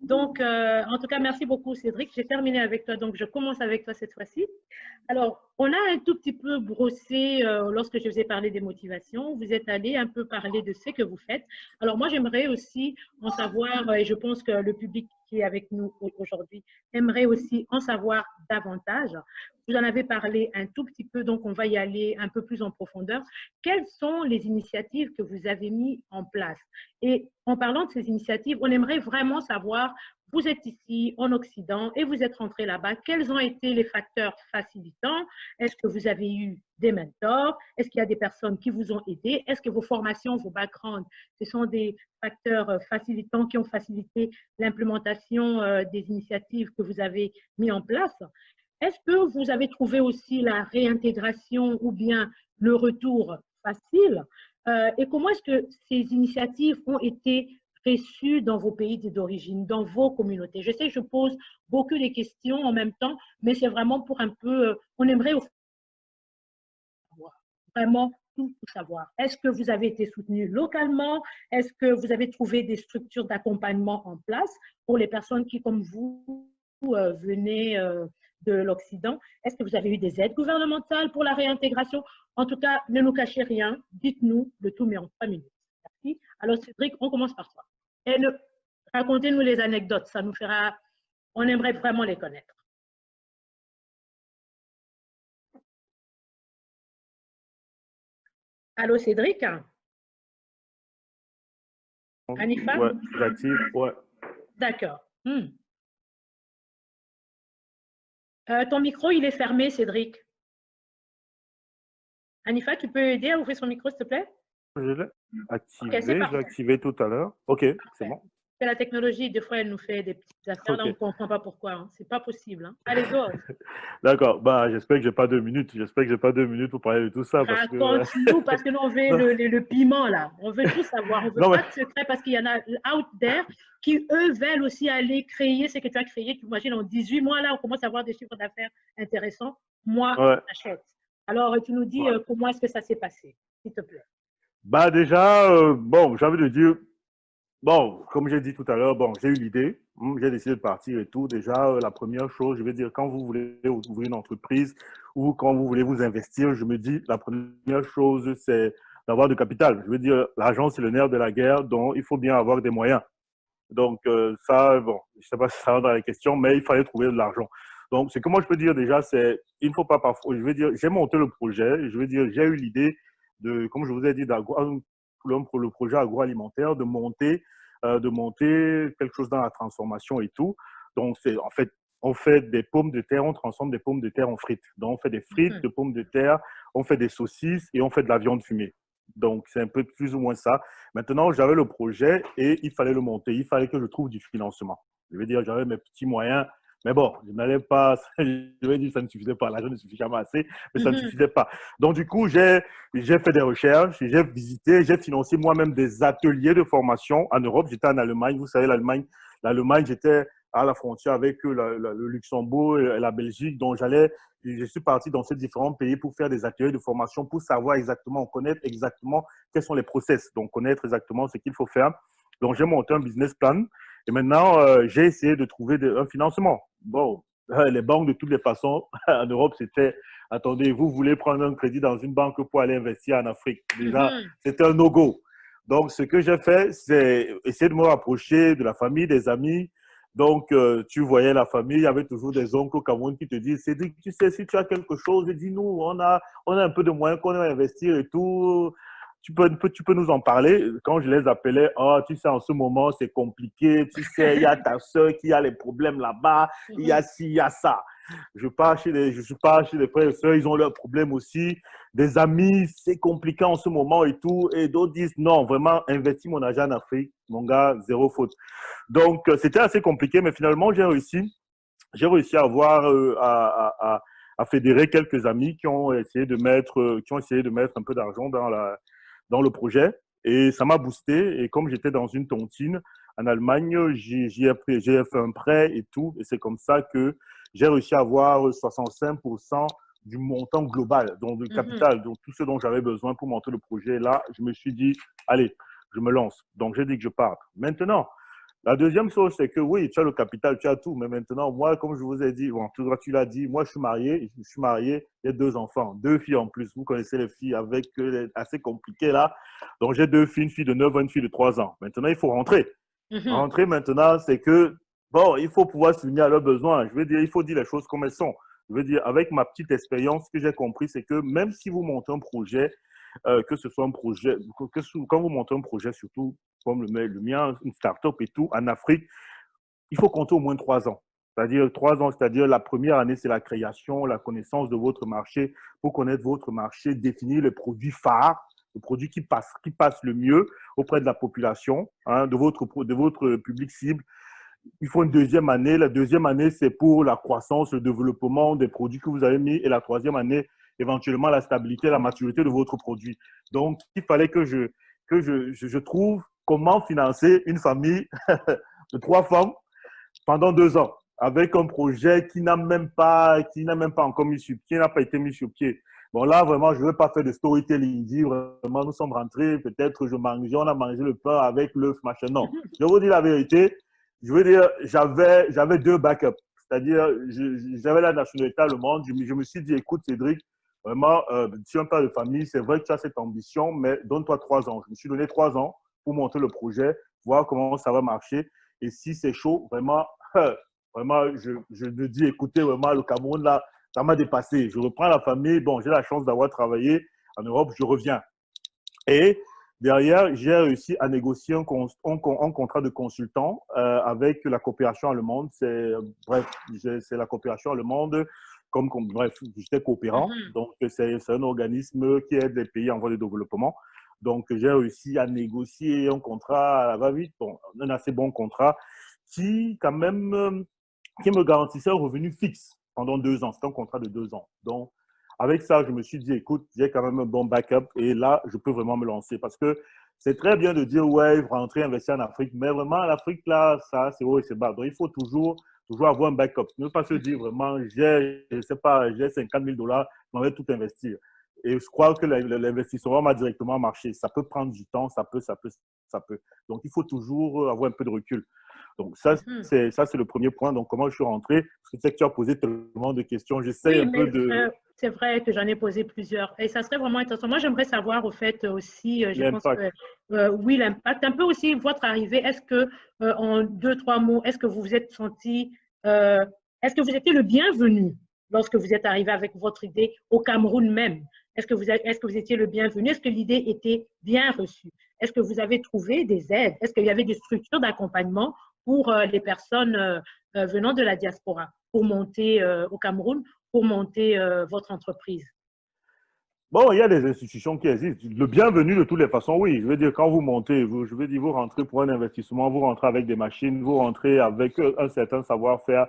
Speaker 2: Donc, en tout cas, merci beaucoup, Cédric. J'ai terminé avec toi, donc je commence avec toi cette fois-ci. Alors, on a un tout petit peu brossé lorsque je vous ai parlé des motivations. Vous êtes allé un peu parler de ce que vous faites. Alors, moi, j'aimerais aussi en savoir, et je pense que le public qui est avec nous aujourd'hui aimerait aussi en savoir davantage. Vous en avez parlé un tout petit peu, donc on va y aller un peu plus en profondeur. Quelles sont les initiatives que vous avez mises en place? Et en parlant de ces initiatives, on aimerait vraiment savoir, vous êtes ici en Occident et vous êtes rentré là-bas, quels ont été les facteurs facilitants? Est-ce que vous avez eu des mentors? Est-ce qu'il y a des personnes qui vous ont aidé? Est-ce que vos formations, vos backgrounds, ce sont des facteurs facilitants qui ont facilité l'implémentation des initiatives que vous avez mises en place? Est-ce que vous avez trouvé aussi la réintégration ou bien le retour facile? Et comment est-ce que ces initiatives ont été reçues dans vos pays d'origine, dans vos communautés? Je sais que je pose beaucoup de questions en même temps, mais c'est vraiment pour un peu, on aimerait vraiment tout savoir. Est-ce que vous avez été soutenu localement? Est-ce que vous avez trouvé des structures d'accompagnement en place pour les personnes qui, comme vous, venez de l'Occident? Est-ce que vous avez eu des aides gouvernementales pour la réintégration? En tout cas, ne nous cachez rien, dites-nous le tout, mais en 3 minutes. Merci. Alors, Cédric, on commence par toi. Et racontez-nous les anecdotes, ça nous fera, on aimerait vraiment les connaître. Allô, Cédric? Anifa?
Speaker 6: Ouais, j'active, ouais.
Speaker 2: D'accord. Ton micro, il est fermé, Cédric. Anifa, tu peux aider à ouvrir son micro, s'il te plaît?
Speaker 6: Je l'ai activé,
Speaker 2: Okay,
Speaker 6: je l'ai activé tout à l'heure. OK, c'est bon.
Speaker 2: C'est la technologie, des fois, elle nous fait des petites affaires, là, on ne comprend pas pourquoi. Hein. C'est pas possible. Hein. Allez, go.
Speaker 6: D'accord. Bah, j'espère que j'ai pas 2 minutes. J'espère que j'ai pas 2 minutes pour parler de tout ça.
Speaker 2: Raconte-nous, parce que nous, on veut le piment, là. On veut tout savoir. On veut pas de secret, parce qu'il y en a out there qui, eux, veulent aussi aller créer ce que tu as créé. Tu imagines, en 18 mois, là, on commence à avoir des chiffres d'affaires intéressants. Moi, j'achète. Alors, tu nous dis comment est-ce que ça s'est passé, s'il te plaît.
Speaker 6: Bah, déjà, bon, j'ai envie de dire, bon, comme j'ai dit tout à l'heure, bon, j'ai eu l'idée, j'ai décidé de partir et tout. Déjà, la première chose, je vais dire, quand vous voulez ouvrir une entreprise ou quand vous voulez vous investir, je me dis, la première chose, c'est d'avoir du capital. Je veux dire, l'argent, c'est le nerf de la guerre, donc il faut bien avoir des moyens. Donc, ça, bon, je ne sais pas si ça rentre dans les questions, mais il fallait trouver de l'argent. Donc, ce que moi, je peux dire déjà, c'est, il ne faut pas parfois, je veux dire, j'ai monté le projet, je veux dire, j'ai eu l'idée de, comme je vous ai dit, pour le projet agroalimentaire, de monter quelque chose dans la transformation et tout. Donc, c'est en fait, on fait des pommes de terre, on transforme des pommes de terre en frites. Donc, on fait des frites de pommes de terre, on fait des saucisses et on fait de la viande fumée. Donc, c'est un peu plus ou moins ça. Maintenant, j'avais le projet et il fallait le monter. Il fallait que je trouve du financement. Je veux dire, j'avais mes petits moyens. Mais bon, je n'allais pas, je vais dire, ça ne suffisait pas. L'argent ne suffit jamais assez, mais ça ne suffisait pas. Donc, du coup, j'ai fait des recherches, j'ai visité, j'ai financé moi-même des ateliers de formation en Europe. J'étais en Allemagne. Vous savez, l'Allemagne, j'étais à la frontière avec le Luxembourg et la Belgique. Donc, je suis parti dans ces différents pays pour faire des ateliers de formation, pour savoir exactement, connaître exactement quels sont les process, donc connaître exactement ce qu'il faut faire. Donc, j'ai monté un business plan et maintenant, j'ai essayé de trouver un financement. Bon, les banques, de toutes les façons, en Europe, c'était, attendez, vous voulez prendre un crédit dans une banque pour aller investir en Afrique. Déjà, c'était un no-go. Donc, ce que j'ai fait, c'est essayer de me rapprocher de la famille, des amis. Donc, tu voyais la famille, il y avait toujours des oncles au Cameroun qui te disent, Cédric, tu sais, si tu as quelque chose, dis-nous, on a un peu de moyens qu'on va investir et tout. Tu peux nous en parler. Quand je les appelais, oh, tu sais, en ce moment, c'est compliqué. Tu sais, il y a ta soeur qui a les problèmes là-bas. Il y a ci, il y a ça. Je suis pas chez les frères et sœurs, ils ont leurs problèmes aussi. Des amis, c'est compliqué en ce moment et tout. Et d'autres disent, non, vraiment, investis mon argent en Afrique. Mon gars, zéro faute. Donc, c'était assez compliqué, mais finalement, j'ai réussi. J'ai réussi à avoir, à fédérer quelques amis qui ont essayé de mettre un peu d'argent dans le projet. Et ça m'a boosté. Et comme j'étais dans une tontine en Allemagne, j'ai fait un prêt et tout. Et c'est comme ça que j'ai réussi à avoir 65% du montant global, donc du capital, donc tout ce dont j'avais besoin pour monter le projet. Là, je me suis dit, allez, je me lance. Donc, j'ai dit que je parte. Maintenant, la deuxième chose, c'est que oui, tu as le capital, tu as tout. Mais maintenant, moi, comme je vous ai dit, bon, tu l'as dit, moi, je suis marié, j'ai 2 enfants, 2 filles en plus. Vous connaissez les filles avec assez compliquées là. Donc, j'ai 2 filles, une fille de 9 ans, une fille de 3 ans. Maintenant, il faut rentrer. Rentrer maintenant, c'est que, bon, il faut pouvoir s'unir à leurs besoins. Je veux dire, il faut dire les choses comme elles sont. Je veux dire, avec ma petite expérience, ce que j'ai compris, c'est que même si vous montez un projet, que ce soit un projet, quand vous montez un projet, surtout comme le mien, une start-up et tout, en Afrique, il faut compter au moins 3 ans. C'est-à-dire 3 ans, c'est-à-dire la première année, c'est la création, la connaissance de votre marché, pour connaître votre marché, définir les produits phares, les produits qui passent le mieux auprès de la population, hein, de votre public cible. Il faut une deuxième année. La deuxième année, c'est pour la croissance, le développement des produits que vous avez mis. Et la troisième année, éventuellement, la stabilité, la maturité de votre produit. Donc, il fallait que je trouve comment financer une famille de 3 femmes pendant 2 ans avec un projet qui n'a même pas encore mis sur pied, n'a pas été mis sur pied. Bon, là, vraiment, je ne veux pas faire de storytelling. Dire vraiment, nous sommes rentrés, peut-être on a mangé le pain avec l'œuf, machin. Non, je vous dis la vérité. Je veux dire, j'avais 2 backups. C'est-à-dire, j'avais la nationalité allemande. Je me suis dit, écoute, Cédric, vraiment, tu es un père de famille, c'est vrai que tu as cette ambition, mais donne-toi 3 ans. Je me suis donné 3 ans pour monter le projet, voir comment ça va marcher. Et si c'est chaud, vraiment, vraiment, je me dis, écoutez, vraiment, le Cameroun, là, ça m'a dépassé. Je reprends la famille. Bon, j'ai la chance d'avoir travaillé en Europe, je reviens. Et derrière, j'ai réussi à négocier un contrat de consultant avec la coopération allemande. Bref, c'est la coopération allemande. Bref, j'étais coopérant. Donc, c'est un organisme qui aide les pays en voie de développement. Donc, j'ai réussi à négocier un contrat à la va-vite, bon, un assez bon contrat qui, quand même, qui me garantissait un revenu fixe pendant 2 ans. C'est un contrat de 2 ans. Donc, avec ça, je me suis dit, écoute, j'ai quand même un bon backup et là, je peux vraiment me lancer parce que c'est très bien de dire, ouais, rentrer, investir en Afrique, mais vraiment, l'Afrique, là, ça, c'est haut et c'est bas. Donc, il faut toujours avoir un backup. Ne pas se dire vraiment, j'ai 50 000 $, je vais tout investir. Et je crois que l'investissement va directement marcher. Ça peut prendre du temps, ça peut. Donc, il faut toujours avoir un peu de recul. Donc, ça, c'est le premier point. Donc, comment je suis rentré? Parce que tu sais que tu as posé tellement de questions. J'essaie un peu de…
Speaker 2: C'est vrai que j'en ai posé plusieurs. Et ça serait vraiment intéressant. Moi, j'aimerais savoir, au fait, aussi, je pense que, oui, l'impact. Un peu aussi, votre arrivée. Est-ce que, en 2-3 mots, est-ce que vous vous êtes senti… est-ce que vous étiez le bienvenu lorsque vous êtes arrivé avec votre idée au Cameroun même? Est-ce que vous étiez le bienvenu? Est-ce que l'idée était bien reçue? Est-ce que vous avez trouvé des aides? Est-ce qu'il y avait des structures d'accompagnement pour les personnes venant de la diaspora pour monter au Cameroun, pour monter votre entreprise?
Speaker 6: Bon, il y a des institutions qui existent. Le bienvenu, de toutes les façons, oui. Je veux dire, quand vous montez, vous rentrez pour un investissement, vous rentrez avec des machines, vous rentrez avec un certain savoir-faire,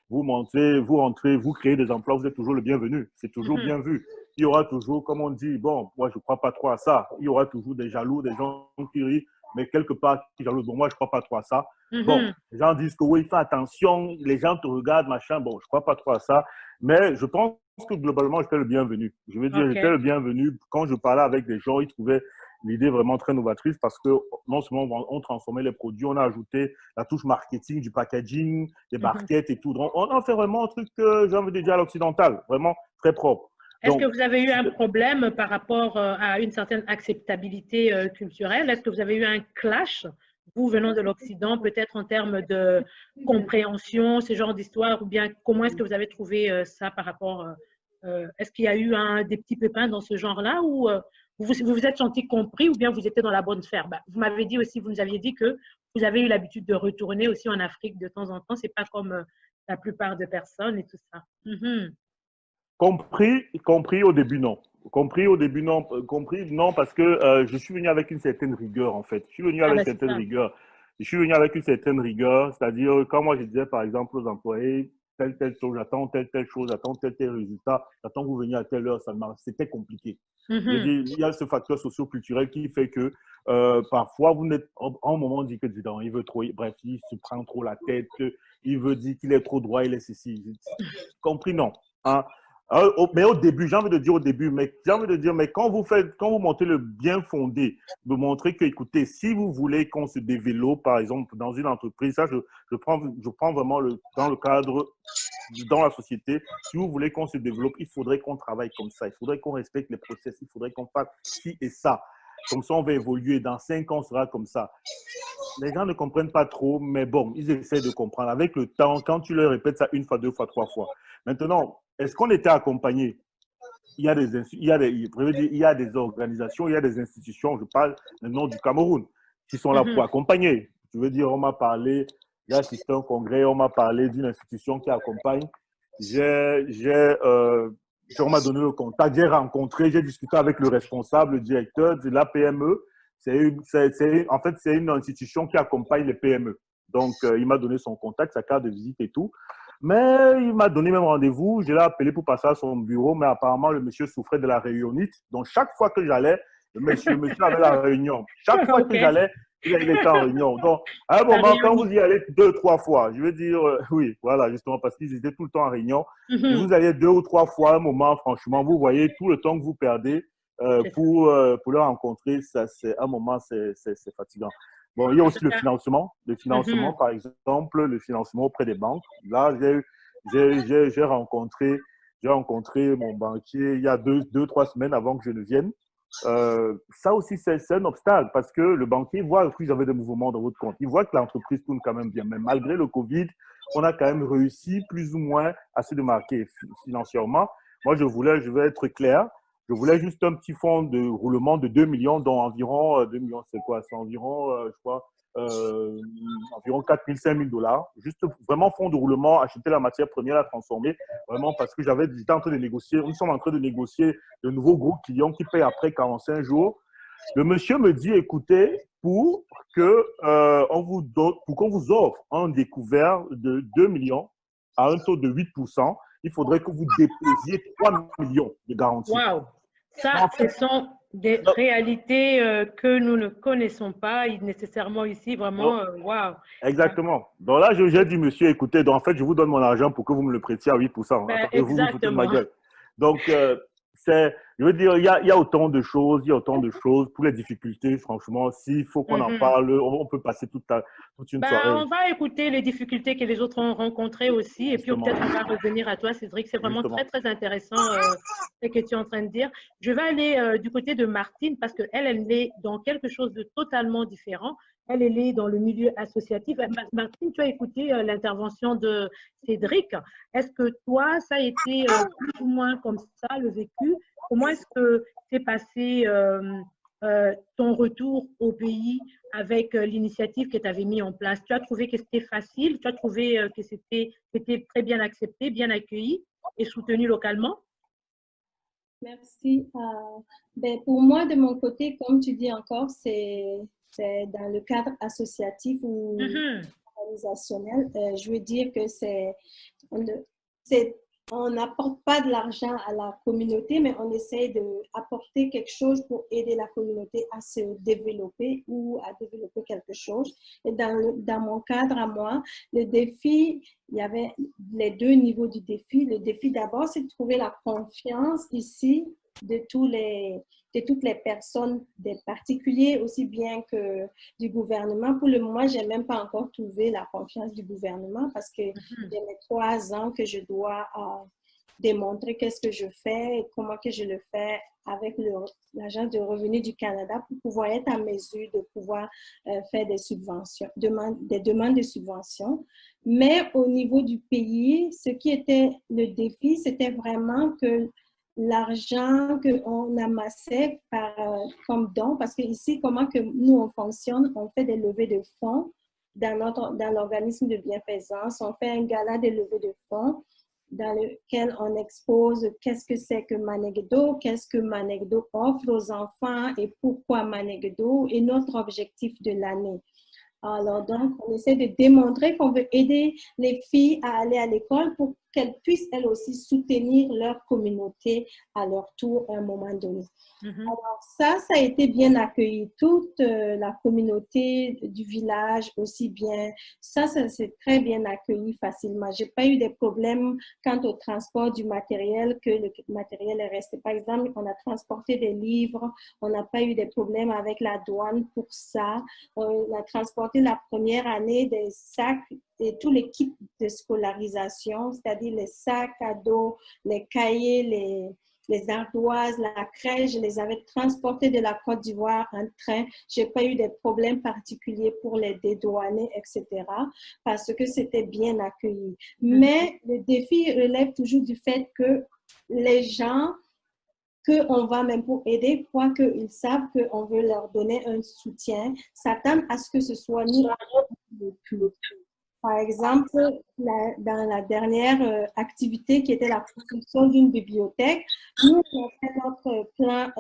Speaker 6: vous montez, vous rentrez, vous créez des emplois, vous êtes toujours le bienvenu. C'est toujours bien vu. Il y aura toujours, comme on dit, bon, moi, je ne crois pas trop à ça. Il y aura toujours des jaloux, des gens qui rient. mais quelque part, qui jalouse. Bon, moi, je ne crois pas trop à ça.
Speaker 2: Mhm.
Speaker 6: Bon, les gens disent que oui, fais attention, les gens te regardent, machin. Bon, je ne crois pas trop à ça. Mais je pense que globalement, j'étais le bienvenu. Je veux dire,
Speaker 2: Ok.
Speaker 6: j'étais le bienvenu. Quand je parlais avec des gens, ils trouvaient l'idée vraiment très novatrice parce que non seulement on transformait les produits, on a ajouté la touche marketing, du packaging, des barquettes et tout. Donc, on a fait vraiment un truc, j'ai envie de dire, à l'occidental, vraiment très propre.
Speaker 2: Est-ce
Speaker 6: Donc,
Speaker 2: que vous avez eu un problème par rapport à une certaine acceptabilité culturelle? Est-ce que vous avez eu un clash, vous venant de l'Occident, peut-être en termes de compréhension, ce genre d'histoire, ou bien comment est-ce que vous avez trouvé ça par rapport est-ce qu'il y a eu des petits pépins dans ce genre-là, ou vous vous êtes senti compris, ou bien vous étiez dans la bonne sphère? Vous m'avez dit aussi, vous nous aviez dit que vous avez eu l'habitude de retourner aussi en Afrique de temps en temps. C'est pas comme la plupart des personnes et tout ça. Mhm.
Speaker 6: compris au début, non. Compris au début, non. Compris, non, parce que je suis venu avec une certaine rigueur, en fait. Je suis venu
Speaker 2: Ah
Speaker 6: avec
Speaker 2: ben
Speaker 6: une
Speaker 2: c'est
Speaker 6: certaine
Speaker 2: ça.
Speaker 6: rigueur. Je suis venu avec une certaine rigueur, c'est-à-dire, quand moi je disais, par exemple, aux employés, telle chose, j'attends telle chose, j'attends tel résultat, j'attends que vous veniez à telle heure, ça marche. C'était compliqué. Je veux
Speaker 2: Mhm.
Speaker 6: dire, il y a ce facteur socio-culturel qui fait que parfois, vous n'êtes, en un moment, on dit que dedans, il veut trop, bref, il se prend trop la tête, il veut dire qu'il est trop droit, il est ceci. Compris, non. Hein? Mais au début, j'ai envie de dire au début, mais j'ai envie de dire, mais quand vous montez le bien fondé, de montrer que, écoutez, si vous voulez qu'on se développe, par exemple, dans une entreprise, ça, je prends vraiment dans le cadre, dans la société, si vous voulez qu'on se développe, il faudrait qu'on travaille comme ça, il faudrait qu'on respecte les process, il faudrait qu'on fasse ci et ça. Comme ça, on va évoluer. Dans 5 ans, on sera comme ça. Les gens ne comprennent pas trop, mais bon, ils essaient de comprendre. Avec le temps, quand tu leur répètes ça une fois, deux fois, trois fois. Maintenant, est-ce qu'on était accompagné? Il y a des organisations, il y a des institutions, je parle maintenant du Cameroun, qui sont là pour
Speaker 2: Mhm.
Speaker 6: accompagner. Je veux dire, on m'a parlé, j'ai assisté à un congrès, on m'a parlé d'une institution qui accompagne. On m'a donné le contact, j'ai rencontré, j'ai discuté avec le responsable, le directeur de la PME. En fait, c'est une institution qui accompagne les PME. Donc, il m'a donné son contact, sa carte de visite et tout. Mais il m'a donné même rendez-vous. Je l'ai appelé pour passer à son bureau, mais apparemment, le monsieur souffrait de la réunionite. Donc, chaque fois que j'allais, le monsieur avait la réunion. Chaque fois
Speaker 2: Ok.
Speaker 6: que j'allais, il était en réunion. Donc, à un
Speaker 2: La
Speaker 6: moment, quand vous
Speaker 2: réunion.
Speaker 6: y allez 2, 3 fois, je veux dire, oui, voilà, justement, parce qu'ils étaient tout le temps en réunion. Si
Speaker 2: Mhm.
Speaker 6: vous allez 2 ou 3 fois à un moment, franchement, vous voyez tout le temps que vous perdez
Speaker 2: C'est ça.
Speaker 6: pour le rencontrer, ça, c'est un moment, c'est fatigant. Bon, il y a
Speaker 2: En
Speaker 6: aussi
Speaker 2: tout
Speaker 6: le
Speaker 2: cas.
Speaker 6: financement. Le financement,
Speaker 2: Mhm.
Speaker 6: par exemple, le financement auprès des banques. Là, j'ai rencontré mon banquier il y a 2, 3 semaines avant que je ne vienne. Ça aussi, c'est un obstacle parce que le banquier voit que vous avez des mouvements dans votre compte. Il voit que l'entreprise tourne quand même bien. Mais malgré le Covid, on a quand même réussi plus ou moins à se démarquer financièrement. Moi, je vais être clair. Je voulais juste un petit fonds de roulement de 2 millions, dont environ 2 millions, c'est quoi? C'est environ, je crois, environ 4 000, 5 000 dollars. Juste vraiment fonds de roulement, acheter la matière première, la transformer. Vraiment parce que j'étais en train de négocier, nous sommes en train de négocier de nouveaux gros clients qui payent après 45 jours. Le monsieur me dit, écoutez, pour qu'on vous offre un découvert de 2 millions à un taux de 8%, il faudrait que vous déposiez 3 millions de garantie.
Speaker 2: Waouh! Ça,
Speaker 6: En
Speaker 2: ce
Speaker 6: fait,
Speaker 2: sont des réalités que nous ne connaissons pas nécessairement ici. Vraiment, waouh!
Speaker 6: exactement. Donc là, j'ai dit, monsieur, écoutez, donc en fait, je vous donne mon argent pour que vous me le prêtiez à 8%.
Speaker 2: Ben,
Speaker 6: Attendez-vous, vous foutez de ma
Speaker 2: exactement.
Speaker 6: gueule. Donc, je veux dire, il y a autant de choses, pour les difficultés, franchement. S'il faut qu'on en
Speaker 2: Mhm.
Speaker 6: parle, on peut passer toute une
Speaker 2: Ben, on
Speaker 6: soirée,
Speaker 2: va écouter les difficultés que les autres ont rencontrées aussi, et puis
Speaker 6: justement.
Speaker 2: peut-être on va revenir à toi, Cédric. C'est vraiment très,
Speaker 6: Justement.
Speaker 2: très intéressant ce que tu es en train de dire. Je vais aller du côté de Martine parce qu'elle, elle est dans quelque chose de totalement différent. Elle est dans le milieu associatif. Martine, tu as écouté l'intervention de Cédric. Est-ce que toi, ça a été plus ou moins comme ça, le vécu? Comment est-ce que c'est passé ton retour au pays avec l'initiative que tu avais mis en place? Tu as trouvé que c'était facile? Tu as trouvé que c'était très bien accepté, bien accueilli et soutenu localement?
Speaker 7: Merci. Ben, pour moi, de mon côté, comme tu dis encore, c'est dans le cadre associatif ou
Speaker 2: Mhm.
Speaker 7: organisationnel. Je veux dire que c'est on n'apporte pas de l'argent à la communauté, mais on essaie d'apporter quelque chose pour aider la communauté à se développer ou à développer quelque chose. Et dans mon cadre à moi, le défi, il y avait les deux niveaux du défi. Le défi d'abord, c'est de trouver la confiance ici de toutes les personnes, des particuliers aussi bien que du gouvernement. Pour le moment, je n'ai même pas encore trouvé la confiance du gouvernement parce que j'ai mes 3 ans que je dois démontrer qu'est-ce que je fais et comment que je le fais avec l'Agence de revenus du Canada pour pouvoir être en mesure de pouvoir faire des subventions, des demandes de subventions. Mais au niveau du pays, ce qui était le défi, c'était vraiment que l'argent qu'on amassait comme don, parce que ici, comment que nous, on fonctionne, on fait des levées de fonds dans l'organisme de bienfaisance, on fait un gala de levée de fonds dans lequel on expose qu'est-ce que c'est que Manegdo, qu'est-ce que Manegdo offre aux enfants et pourquoi Manegdo et notre objectif de l'année. Alors, donc, on essaie de démontrer qu'on veut aider les filles à aller à l'école pour qu'elles puissent, elles aussi, soutenir leur communauté à leur tour à un moment donné. Alors, ça a été bien accueilli. Toute la communauté du village aussi bien. Ça s'est très bien accueilli facilement. Je n'ai pas eu de problèmes quant au transport du matériel, que le matériel est resté. Par exemple, on a transporté des livres. On n'a pas eu de problèmes avec la douane pour ça. On a transporté la première année des sacs et tous les kits de scolarisation, c'est-à-dire les sacs à dos, les cahiers, les ardoises, la crèche, je les avais transportés de la Côte d'Ivoire en train. Je n'ai pas eu de problèmes particuliers pour les dédouaner, etc., parce que c'était bien accueilli. Mais le défi relève toujours du fait que les gens qu'on va même pour aider, quoiqu'ils savent qu'on veut leur donner un soutien, s'attendent à ce que ce soit nous le plus. Par exemple, dans la dernière activité qui était la construction d'une bibliothèque, nous avons fait notre plan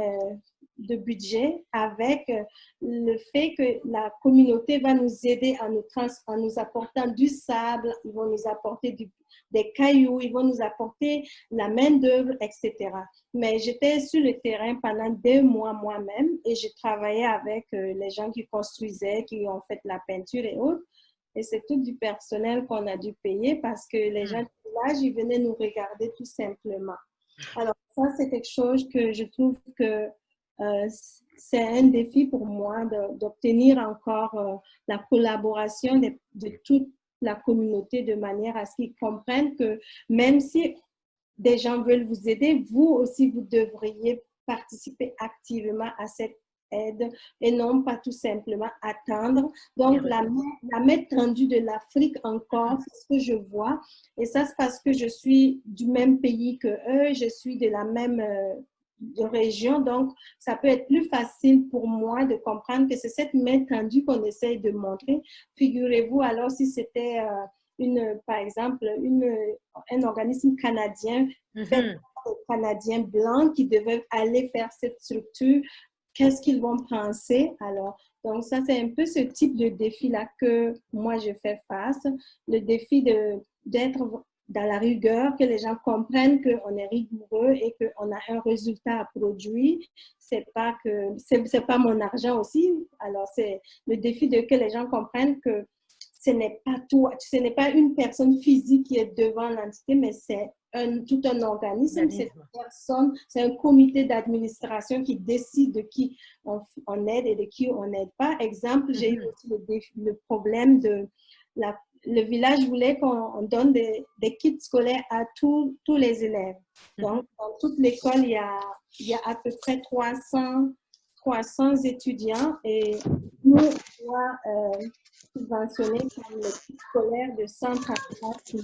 Speaker 7: de budget avec le fait que la communauté va nous aider en nous apportant du sable, ils vont nous apporter des cailloux, ils vont nous apporter la main-d'œuvre, etc. Mais j'étais sur le terrain pendant 2 mois moi-même et je travaillais avec les gens qui construisaient, qui ont fait la peinture et autres. Et c'est tout du personnel qu'on a dû payer parce que les gens du village, ils venaient nous regarder tout simplement. Alors ça, c'est quelque chose que je trouve que c'est un défi pour moi d'obtenir encore la collaboration de toute la communauté de manière à ce qu'ils comprennent que même si des gens veulent vous aider, vous aussi, vous devriez participer activement à cette aide et non pas tout simplement attendre. Donc, la main tendue de l'Afrique encore, c'est ce que je vois. Et ça, c'est parce que je suis du même pays que eux, je suis de la même région. Donc, ça peut être plus facile pour moi de comprendre que c'est cette main tendue qu'on essaye de montrer. Figurez-vous alors si c'était par exemple, un organisme canadien, fait par des Canadiens blancs qui devaient aller faire cette structure, qu'est-ce qu'ils vont penser alors? Donc, ça, c'est un peu ce type de défi-là que moi, je fais face. Le défi d'être dans la rigueur, que les gens comprennent qu'on est rigoureux et qu'on a un résultat à produire. C'est pas mon argent aussi. Alors, c'est le défi de que les gens comprennent que ce n'est pas toi, ce n'est pas une personne physique qui est devant l'entité, mais c'est tout un organisme, c'est une personne, c'est un comité d'administration qui décide de qui on aide et de qui on n'aide pas. Exemple, j'ai eu aussi le problème de le village voulait qu'on donne des kits scolaires à tous les élèves. Donc, dans toute l'école, il y a à peu près 300 étudiants et nous, on doit subventionner les kits scolaires de 130 pays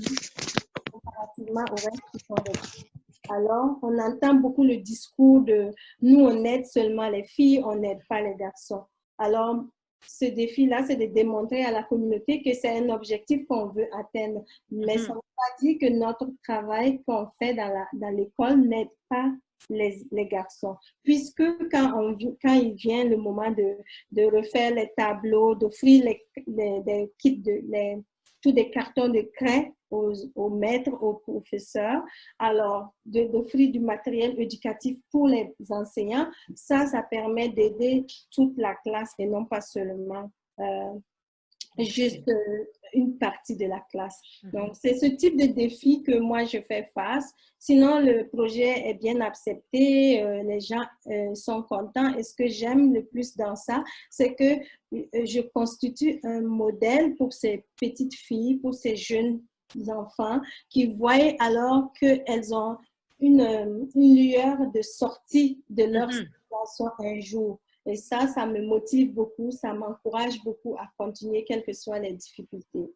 Speaker 7: comparativement au reste qui sont des filles. Alors, on entend beaucoup le discours de nous, on aide seulement les filles, on n'aide pas les garçons. Alors, ce défi-là, c'est de démontrer à la communauté que c'est un objectif qu'on veut atteindre. Mais ça ne veut pas dire que notre travail qu'on fait dans l'école n'aide pas les garçons. Puisque quand il vient le moment de refaire les tableaux, d'offrir des kits, tous des cartons de craie aux maîtres, aux professeurs, alors d'offrir du matériel éducatif pour les enseignants, ça permet d'aider toute la classe et non pas seulement juste une partie de la classe. Donc, c'est ce type de défi que moi, je fais face. Sinon, le projet est bien accepté, les gens sont contents. Et ce que j'aime le plus dans ça, c'est que je constitue un modèle pour ces petites filles, pour ces jeunes enfants qui voient alors qu'elles ont une lueur de sortie de leur situation un jour. Et ça me motive beaucoup, ça m'encourage beaucoup à continuer, quelles que soient les difficultés.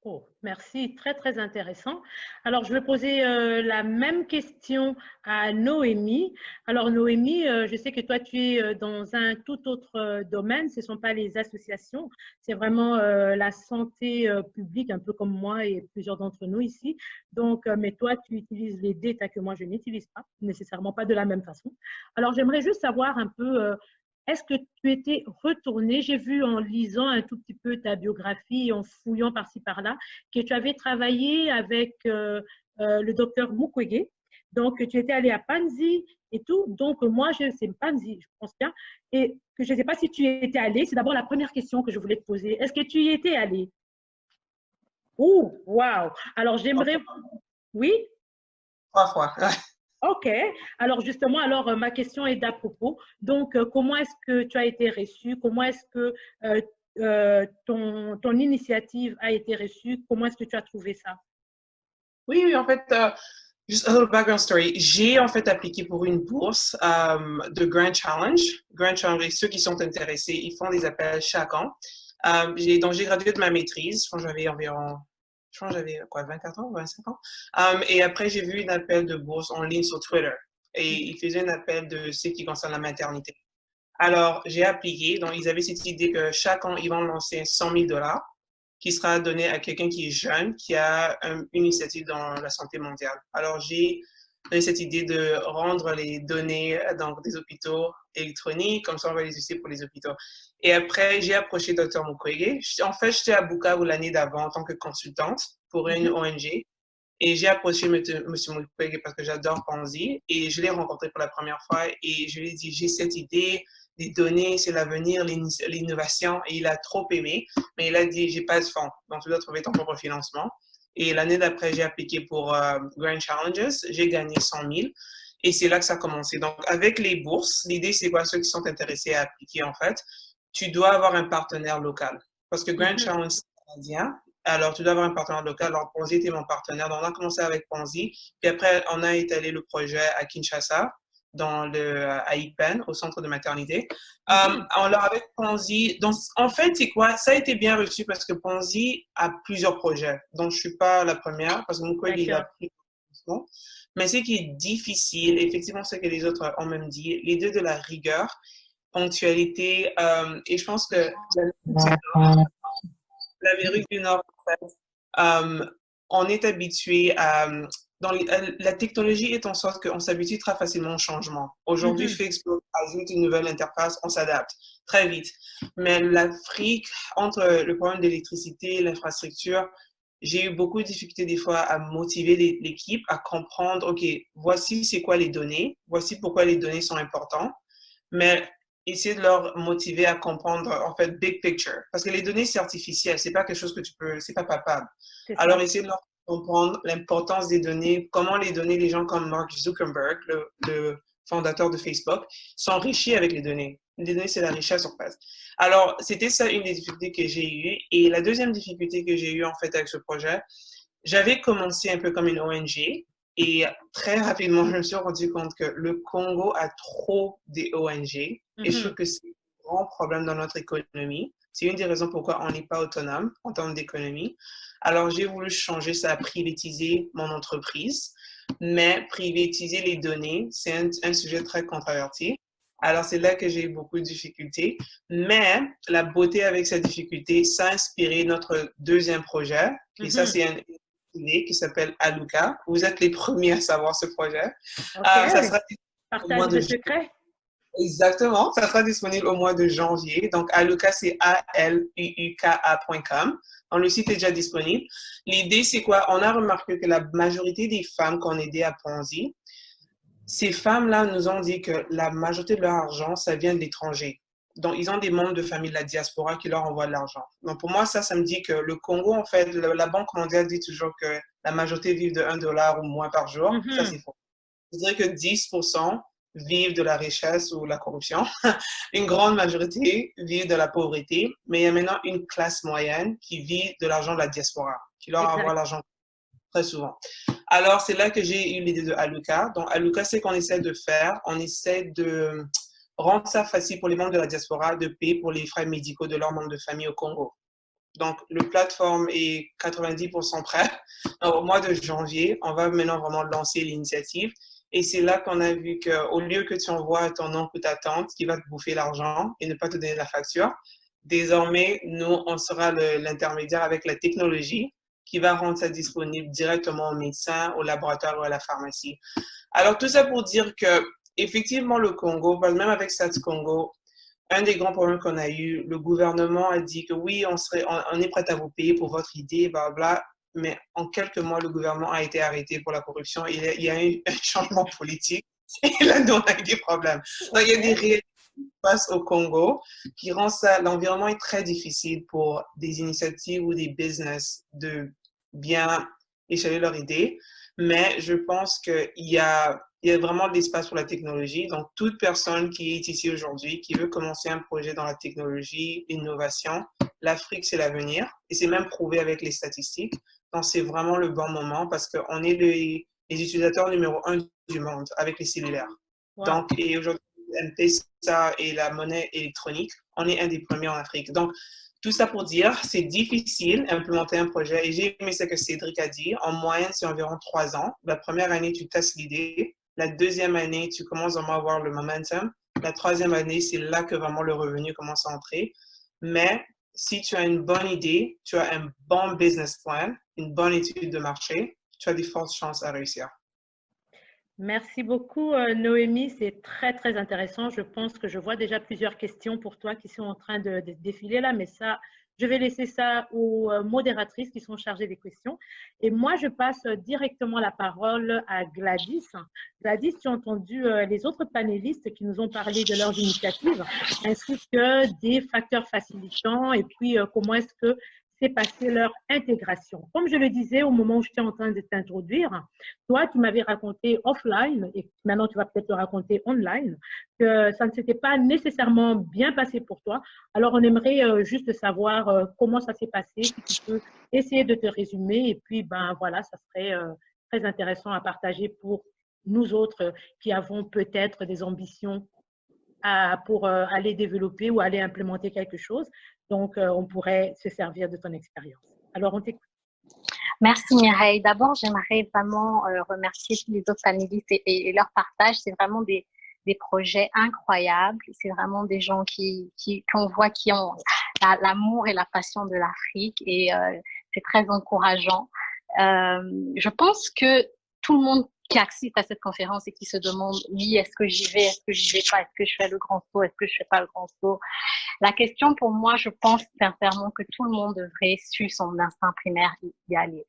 Speaker 2: Oh, merci, très, très intéressant. Alors, je vais poser la même question à Noémie. Alors, Noémie, je sais que toi, tu es dans un tout autre domaine. Ce ne sont pas les associations, c'est vraiment la santé publique, un peu comme moi et plusieurs d'entre nous ici. Donc, mais toi, tu utilises les data que moi, je n'utilise pas, nécessairement pas de la même façon. Alors, j'aimerais juste savoir un peu… est-ce que tu étais retournée? J'ai vu en lisant un tout petit peu ta biographie, en fouillant par-ci par-là, que tu avais travaillé avec le docteur Mukwege. Donc, tu étais allée à Panzi et tout. Donc, moi, c'est Panzi, je pense bien. Et que je ne sais pas si tu y étais allée. C'est d'abord la première question que je voulais te poser. Est-ce que tu y étais allée? Oh, waouh! Alors, j'aimerais… Oui?
Speaker 4: 3 fois.
Speaker 2: OK. Alors, justement, ma question est d'à propos. Donc, comment est-ce que tu as été reçu? Comment est-ce que ton initiative a été reçue? Comment est-ce que tu as trouvé ça?
Speaker 4: Oui, en fait, juste un little background story. J'ai en fait appliqué pour une bourse de Grand Challenge. Grand Challenge, et ceux qui sont intéressés, ils font des appels chaque an. Donc, j'ai gradué de ma maîtrise. Je pense que j'avais 24 ans, 25 ans. Et après, j'ai vu un appel de bourse en ligne sur Twitter. Et ils faisaient un appel de ce qui concerne la maternité. Alors, j'ai appliqué. Donc, ils avaient cette idée que chaque an, ils vont lancer $100 000 qui sera donné à quelqu'un qui est jeune, qui a une initiative dans la santé mondiale. Alors, j'ai donné cette idée de rendre les données dans des hôpitaux électroniques, comme ça, on va les utiliser pour les hôpitaux. Et après, j'ai approché Dr. Mukwege. En fait, j'étais à Bukavu l'année d'avant en tant que consultante pour une ONG. Et j'ai approché M. Mukwege parce que j'adore Panzi. Et je l'ai rencontré pour la première fois et je lui ai dit, j'ai cette idée, les données, c'est l'avenir, l'innovation. Et il a trop aimé, mais il a dit, j'ai pas de fonds, donc tu dois trouver ton propre financement. Et l'année d'après, j'ai appliqué pour Grand Challenges. J'ai gagné 100 000. Et c'est là que ça a commencé. Donc, avec les bourses, l'idée, c'est quoi? Ceux qui sont intéressés à appliquer, en fait, tu dois avoir un partenaire local. Parce que Grand Challenge, c'est canadien. Alors, tu dois avoir un partenaire local. Alors, Ponzi était mon partenaire. Donc, on a commencé avec Ponzi. Puis après, on a étalé le projet à Kinshasa, à IPEN, au centre de maternité. Alors, avec Ponzi, donc, en fait, c'est quoi? Ça a été bien reçu parce que Ponzi a plusieurs projets. Donc, je ne suis pas la première parce que mon collègue, il a pris. Mais ce qui est difficile, effectivement, ce que les autres ont même dit, les deux de la rigueur, ponctualité, et je pense que l'Amérique du Nord, on est habitué à… la technologie est en sorte qu'on s'habitue très facilement au changement. Aujourd'hui, Facebook ajoute une nouvelle interface, on s'adapte très vite. Mais l'Afrique, entre le problème d'électricité, l'infrastructure, j'ai eu beaucoup de difficultés des fois à motiver l'équipe, à comprendre, OK, voici c'est quoi les données, voici pourquoi les données sont importantes, mais essayer de leur motiver à comprendre, en fait, big picture. Parce que les données, c'est artificiel, c'est pas quelque chose que tu peux, c'est pas palpable. Alors, essayer de leur comprendre l'importance des données, comment les données, les gens comme Mark Zuckerberg, le fondateur de Facebook, sont enrichis avec les données. Les données, c'est la richesse, en fait. Alors, c'était ça une des difficultés que j'ai eues. Et la deuxième difficulté que j'ai eue, en fait, avec ce projet, j'avais commencé un peu comme une ONG. Et très rapidement, je me suis rendu compte que le Congo a trop des ONG. Et je trouve que c'est un grand problème dans notre économie. C'est une des raisons pourquoi on n'est pas autonome en termes d'économie. Alors, j'ai voulu changer ça, privatiser mon entreprise. Mais privatiser les données, c'est un sujet très controversé. Alors, c'est là que j'ai eu beaucoup de difficultés. Mais la beauté avec cette difficulté, ça a inspiré notre deuxième projet. Et ça, c'est un qui s'appelle Aluka. Vous êtes les premiers à savoir ce projet.
Speaker 2: Okay. Ça sera partage de secrets.
Speaker 4: Exactement, ça sera disponible au mois de janvier. Donc, Aluka, c'est aluuka.com. Donc, le site est déjà disponible. L'idée, c'est quoi? On a remarqué que la majorité des femmes qu'on aidait à Ponzi, ces femmes-là nous ont dit que la majorité de leur argent, ça vient de l'étranger. Donc, ils ont des membres de famille de la diaspora qui leur envoient de l'argent. Donc, pour moi, ça me dit que le Congo, en fait, la Banque mondiale dit toujours que la majorité vivent de 1 dollar ou moins par jour. Ça, c'est faux. Je dirais que 10% vivent de la richesse ou la corruption. Une grande majorité vivent de la pauvreté, mais il y a maintenant une classe moyenne qui vit de l'argent de la diaspora, qui leur envoie l'argent très souvent. Alors, c'est là que j'ai eu l'idée de Aluka. Donc, Aluka, c'est qu'on essaie de faire. On essaie de rendre ça facile pour les membres de la diaspora de payer pour les frais médicaux de leurs membres de famille au Congo. Donc, le plateforme est 90% prêt. Donc, au mois de janvier, on va maintenant vraiment lancer l'initiative. Et c'est là qu'on a vu qu'au lieu que tu envoies ton oncle ou ta tante qui va te bouffer l'argent et ne pas te donner la facture, désormais, nous, on sera l'intermédiaire avec la technologie qui va rendre ça disponible directement au médecin, au laboratoire ou à la pharmacie. Alors, tout ça pour dire que, effectivement, le Congo, même avec Sats Congo, un des grands problèmes qu'on a eu, le gouvernement a dit que oui, on est prêt à vous payer pour votre idée, blablabla. Mais en quelques mois, le gouvernement a été arrêté pour la corruption. Il y a eu un changement politique et là, on a eu des problèmes. Donc, il y a des réalités qui se passent au Congo qui rendent ça, l'environnement est très difficile pour des initiatives ou des business de bien échaler leur idée. Mais je pense qu'il y a vraiment de l'espace pour la technologie. Donc, toute personne qui est ici aujourd'hui, qui veut commencer un projet dans la technologie, l'innovation, l'Afrique, c'est l'avenir. Et c'est même prouvé avec les statistiques. Donc, c'est vraiment le bon moment parce qu'on est les utilisateurs numéro 1 du monde avec les cellulaires. Wow. Donc, et aujourd'hui, M-Pesa et la monnaie électronique, on est un des premiers en Afrique. Donc, tout ça pour dire, c'est difficile d'implémenter un projet. Et j'ai aimé ce que Cédric a dit. En moyenne, c'est environ 3 ans. La première année, tu testes l'idée. La deuxième année, tu commences vraiment à avoir le momentum. La troisième année, c'est là que vraiment le revenu commence à entrer. Mais si tu as une bonne idée, tu as un bon business plan, une bonne étude de marché, tu as des fortes chances à réussir.
Speaker 2: Merci beaucoup, Noémie. C'est très, très intéressant. Je pense que je vois déjà plusieurs questions pour toi qui sont en train de défiler là, mais ça, je vais laisser ça aux modératrices qui sont chargées des questions. Et moi, je passe directement la parole à Gladys. Gladys, tu as entendu les autres panélistes qui nous ont parlé de leurs initiatives, ainsi que des facteurs facilitants et puis comment est-ce que s'est passée leur intégration. Comme je le disais au moment où j'étais en train de t'introduire, toi, tu m'avais raconté offline, et maintenant tu vas peut-être le raconter online, que ça ne s'était pas nécessairement bien passé pour toi. Alors, on aimerait juste savoir comment ça s'est passé, si tu peux essayer de te résumer, et puis, ben voilà, ça serait très intéressant à partager pour nous autres qui avons peut-être des ambitions pour aller développer ou aller implémenter quelque chose. Donc, on pourrait se servir de ton expérience. Alors, on t'écoute.
Speaker 5: Merci Mireille. D'abord, j'aimerais vraiment remercier tous les autres panélistes et leur partage. C'est vraiment des projets incroyables. C'est vraiment des gens qu'on voit qui ont l'amour et la passion de l'Afrique et c'est très encourageant. Je pense que tout le monde qui assiste à cette conférence et qui se demande, oui, est-ce que j'y vais, est-ce que j'y vais pas, est-ce que je fais le grand saut, est-ce que je fais pas le grand saut. La question pour moi, je pense sincèrement que tout le monde devrait suivre son instinct primaire y aller.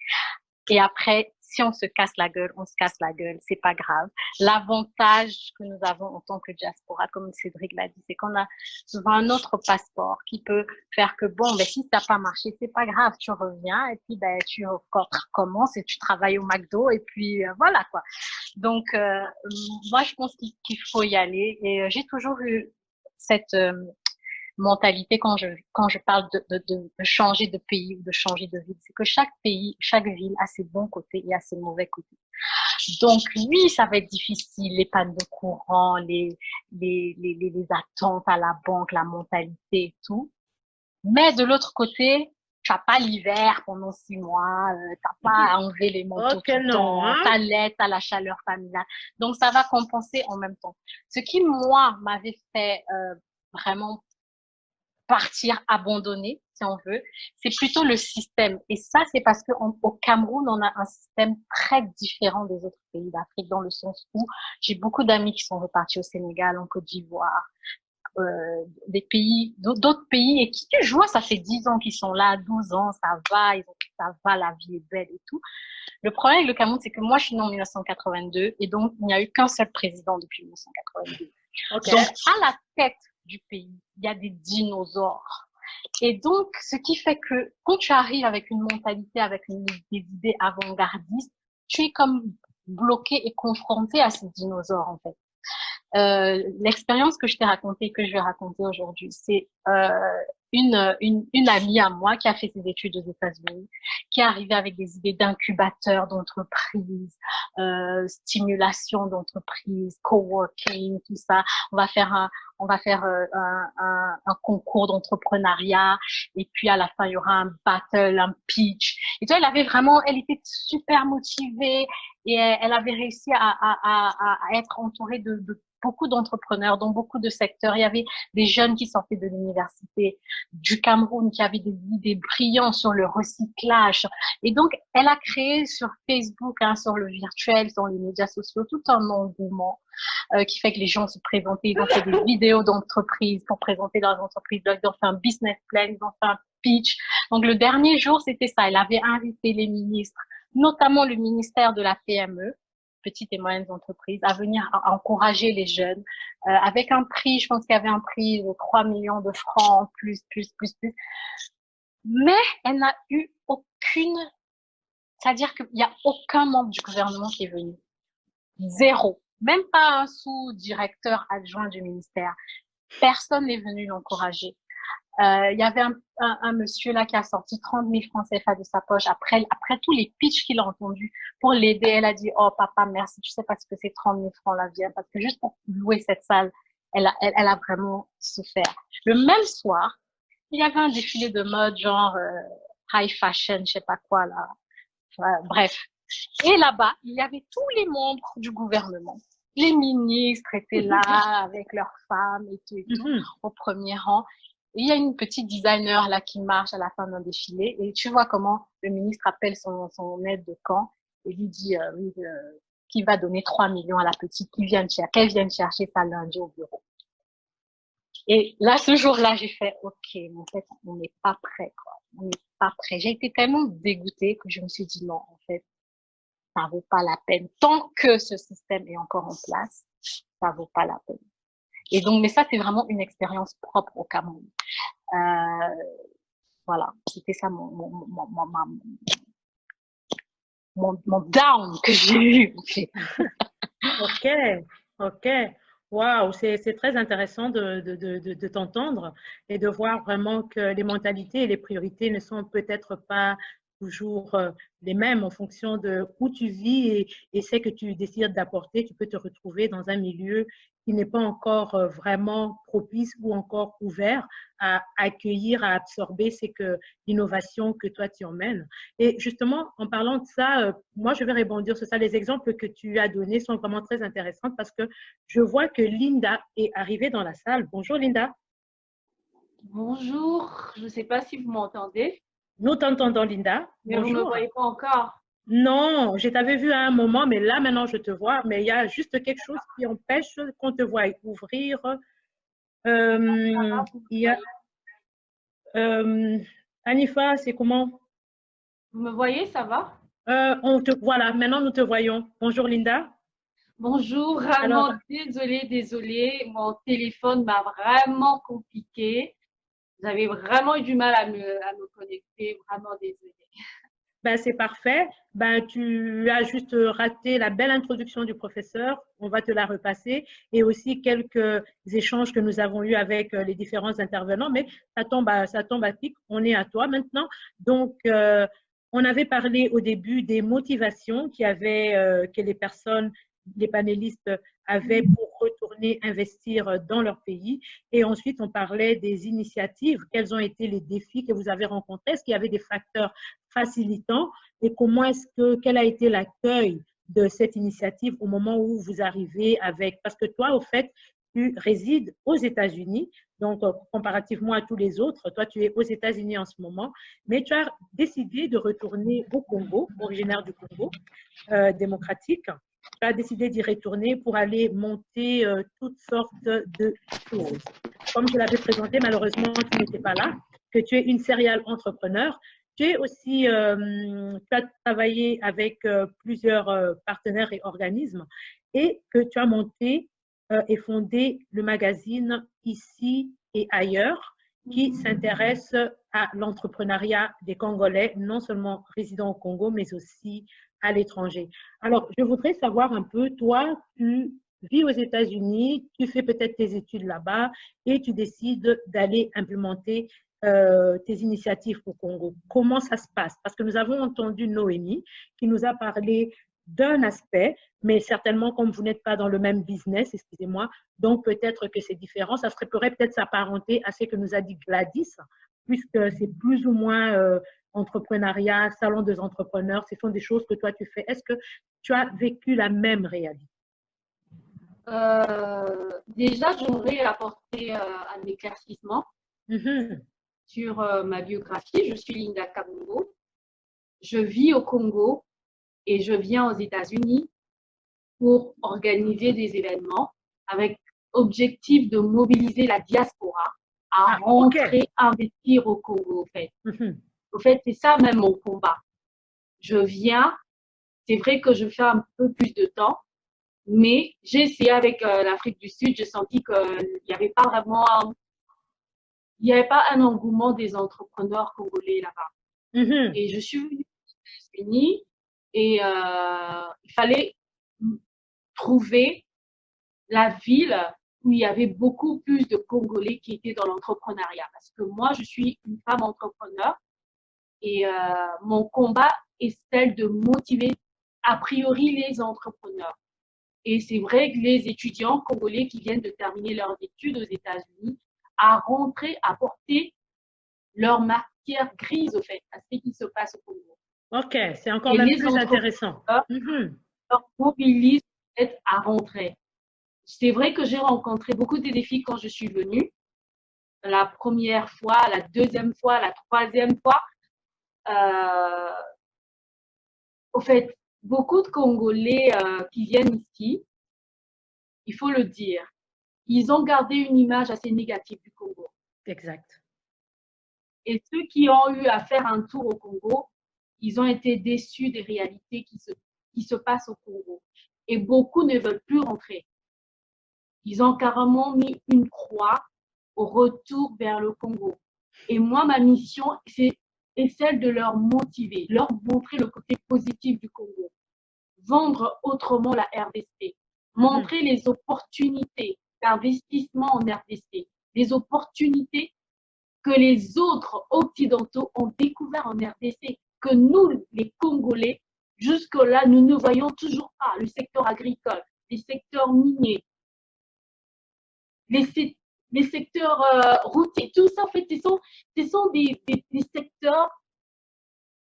Speaker 5: Et après, si on se casse la gueule, on se casse la gueule, c'est pas grave. L'avantage que nous avons en tant que diaspora, comme Cédric l'a dit, c'est qu'on a souvent un autre passeport qui peut faire que bon, ben si ça n'a pas marché, c'est pas grave, tu reviens et puis ben tu recommences et tu travailles au McDo et puis voilà quoi. Donc moi je pense qu'il faut y aller et j'ai toujours eu cette mentalité quand je parle de changer de pays ou de changer de ville, c'est que chaque pays, chaque ville a ses bons côtés et a ses mauvais côtés. Donc oui, ça va être difficile, les pannes de courant, les attentes à la banque, la mentalité et tout. Mais de l'autre côté, tu n'as pas l'hiver pendant 6 mois, tu n'as pas à enlever les manteaux tout le temps, tu as l'aide, tu as la chaleur familiale. Donc ça va compenser en même temps. Ce qui, moi, m'avait fait vraiment partir abandonner, si on veut. C'est plutôt le système. Et ça, c'est parce qu'au Cameroun, on a un système très différent des autres pays d'Afrique, dans le sens où j'ai beaucoup d'amis qui sont repartis au Sénégal, en Côte d'Ivoire, d'autres pays, et qui, je vois, ça fait 10 ans qu'ils sont là, 12 ans, ça va, la vie est belle et tout. Le problème avec le Cameroun, c'est que moi, je suis née en 1982, et donc, il n'y a eu qu'un seul président depuis 1982.
Speaker 2: Okay.
Speaker 5: Donc, à la tête du pays, il y a des dinosaures. Et donc, ce qui fait que quand tu arrives avec une mentalité, avec des idées avant-gardistes, tu es comme bloqué et confronté à ces dinosaures, en fait. L'expérience que je t'ai racontée, que je vais raconter aujourd'hui, c'est une amie à moi qui a fait ses études aux États-Unis, qui est arrivée avec des idées d'incubateurs d'entreprises, stimulation d'entreprises, coworking, tout ça. On va faire un concours d'entrepreneuriat, et puis à la fin il y aura un battle, un pitch. Et toi, elle était super motivée, et elle avait réussi à être entourée de beaucoup d'entrepreneurs dans beaucoup de secteurs. Il y avait des jeunes qui sortaient de l'université du Cameroun qui avaient des idées brillantes sur le recyclage. Et donc, elle a créé sur Facebook, sur le virtuel, sur les médias sociaux, tout un engouement qui fait que les gens se présentaient, ils ont fait des vidéos d'entreprise pour présenter leurs entreprises, ils ont fait un business plan, ils ont fait un pitch. Donc, le dernier jour, c'était ça. Elle avait invité les ministres, notamment le ministère de la PME, petites et moyennes entreprises, à venir encourager les jeunes avec un prix, je pense qu'il y avait un prix de 3 millions de francs, plus. Mais elle n'a eu c'est-à-dire qu'il n'y a aucun membre du gouvernement qui est venu. Zéro. Même pas un sous-directeur adjoint du ministère. Personne n'est venu l'encourager. Il y avait un monsieur là qui a sorti 30 000 francs CFA de sa poche après tous les pitchs qu'il a entendus pour l'aider. Elle a dit, oh papa, merci, tu sais pas ce que c'est 30 000 francs la vie, parce que juste pour louer cette salle, elle a vraiment souffert. Le même soir, il y avait un défilé de mode genre high fashion, je sais pas quoi là. Bref. Et là-bas, il y avait tous les membres du gouvernement. Les ministres étaient là avec leurs femmes et tout, au premier rang. Et il y a une petite designer là qui marche à la fin d'un défilé, et tu vois comment le ministre appelle son aide de camp et lui dit qu'il va donner 3 millions à la petite qu'elle vienne chercher ça lundi au bureau. Et là, ce jour-là, j'ai fait OK, mais en fait, on n'est pas prêt, quoi. On n'est pas prêt. J'ai été tellement dégoûtée que je me suis dit non, en fait, ça vaut pas la peine. Tant que ce système est encore en place, ça vaut pas la peine. Et donc, mais ça, c'est vraiment une expérience propre au Cameroun. Voilà, c'était ça mon down que j'ai eu.
Speaker 2: Ok. Waouh, c'est très intéressant de t'entendre et de voir vraiment que les mentalités et les priorités ne sont peut-être pas toujours les mêmes en fonction de où tu vis et ce que tu décides d'apporter. Tu peux te retrouver dans un milieu qui n'est pas encore vraiment propice ou encore ouvert à accueillir, à absorber l'innovation que toi tu emmènes. Et justement, en parlant de ça, moi je vais rebondir sur ça. Les exemples que tu as donnés sont vraiment très intéressants parce que je vois que Linda est arrivée dans la salle. Bonjour Linda.
Speaker 8: Bonjour, je ne sais pas si vous m'entendez.
Speaker 2: Nous t'entendons, Linda.
Speaker 8: Mais
Speaker 2: bonjour.
Speaker 8: Vous ne me voyez pas encore.
Speaker 2: Non, je t'avais vu à un moment, mais là, maintenant, je te vois. Mais il y a juste quelque chose qui empêche qu'on te voie ouvrir. Il y a, Anifa, c'est comment?
Speaker 8: Vous me voyez, ça va?
Speaker 2: Voilà, maintenant, nous te voyons. Bonjour, Linda.
Speaker 8: Bonjour, vraiment désolée. Mon téléphone m'a vraiment compliqué. J'avais vraiment eu du mal à me connecter, vraiment désolée.
Speaker 2: Ben, c'est parfait. Ben, tu as juste raté la belle introduction du professeur. On va te la repasser et aussi quelques échanges que nous avons eus avec les différents intervenants. Mais ça tombe à pic. On est à toi maintenant. Donc, on avait parlé au début des motivations que les panélistes avaient pour retourner investir dans leur pays. Et ensuite, on parlait des initiatives. Quels ont été les défis que vous avez rencontrés? Est-ce qu'il y avait des facteurs facilitants? Et quel a été l'accueil de cette initiative au moment où vous arrivez avec… Parce que toi, au fait, tu résides aux États-Unis. Donc, comparativement à tous les autres, toi, tu es aux États-Unis en ce moment, mais tu as décidé de retourner au Congo, originaire du Congo démocratique. Tu as décidé d'y retourner pour aller monter toutes sortes de choses. Comme je l'avais présenté, malheureusement, tu n'étais pas là, que tu es une serial entrepreneur. Tu es aussi, tu as travaillé avec plusieurs partenaires et organismes et que tu as monté et fondé le magazine Ici et ailleurs qui s'intéresse à l'entrepreneuriat des Congolais, non seulement résidant au Congo, mais aussi à l'étranger. Alors, je voudrais savoir un peu, toi, tu vis aux États-Unis, tu fais peut-être tes études là-bas et tu décides d'aller implémenter tes initiatives au Congo. Comment ça se passe? Parce que nous avons entendu Noémie qui nous a parlé d'un aspect, mais certainement comme vous n'êtes pas dans le même business, excusez-moi, donc peut-être que c'est différent. Ça pourrait peut-être s'apparenter à ce que nous a dit Gladys, puisque c'est plus ou moins entrepreneuriat, salon des entrepreneurs, ce sont des choses que toi tu fais. Est-ce que tu as vécu la même réalité?
Speaker 8: Déjà, j'aimerais apporter un éclaircissement sur ma biographie. Je suis Linda Kabongo. Je vis au Congo et je viens aux États-Unis pour organiser des événements avec objectif de mobiliser la diaspora à rentrer, investir au Congo, au fait. Au fait, c'est ça même mon combat. Je viens, c'est vrai que je fais un peu plus de temps, mais j'ai essayé avec l'Afrique du Sud, j'ai senti qu'il n'y avait pas vraiment, il n'y avait pas un engouement des entrepreneurs congolais là-bas. Et je suis venue aux États-Unis et il fallait trouver la ville où il y avait beaucoup plus de Congolais qui étaient dans l'entrepreneuriat. Parce que moi, je suis une femme entrepreneur et mon combat est celle de motiver a priori les entrepreneurs. Et c'est vrai que les étudiants congolais qui viennent de terminer leurs études aux États-Unis à rentrer, à porter leur matière grise au fait, à ce qui se passe au Congo.
Speaker 2: Ok, c'est encore même plus intéressant.
Speaker 8: Leur mobilisent à rentrer. C'est vrai que j'ai rencontré beaucoup de défis quand je suis venue. La première fois, la deuxième fois, la troisième fois. Au fait, beaucoup de Congolais qui viennent ici, il faut le dire, ils ont gardé une image assez négative du Congo.
Speaker 2: Exact.
Speaker 8: Et ceux qui ont eu à faire un tour au Congo, ils ont été déçus des réalités qui se passent au Congo. Et beaucoup ne veulent plus rentrer. Ils ont carrément mis une croix au retour vers le Congo. Et moi, ma mission, c'est celle de leur motiver, leur montrer le côté positif du Congo. Vendre autrement la RDC. Montrer les opportunités d'investissement en RDC. Les opportunités que les autres occidentaux ont découvert en RDC, que nous, les Congolais, jusque-là, nous ne voyons toujours pas. Le secteur agricole, les secteurs miniers, les secteurs routiers, tout ça, en fait, ce sont des secteurs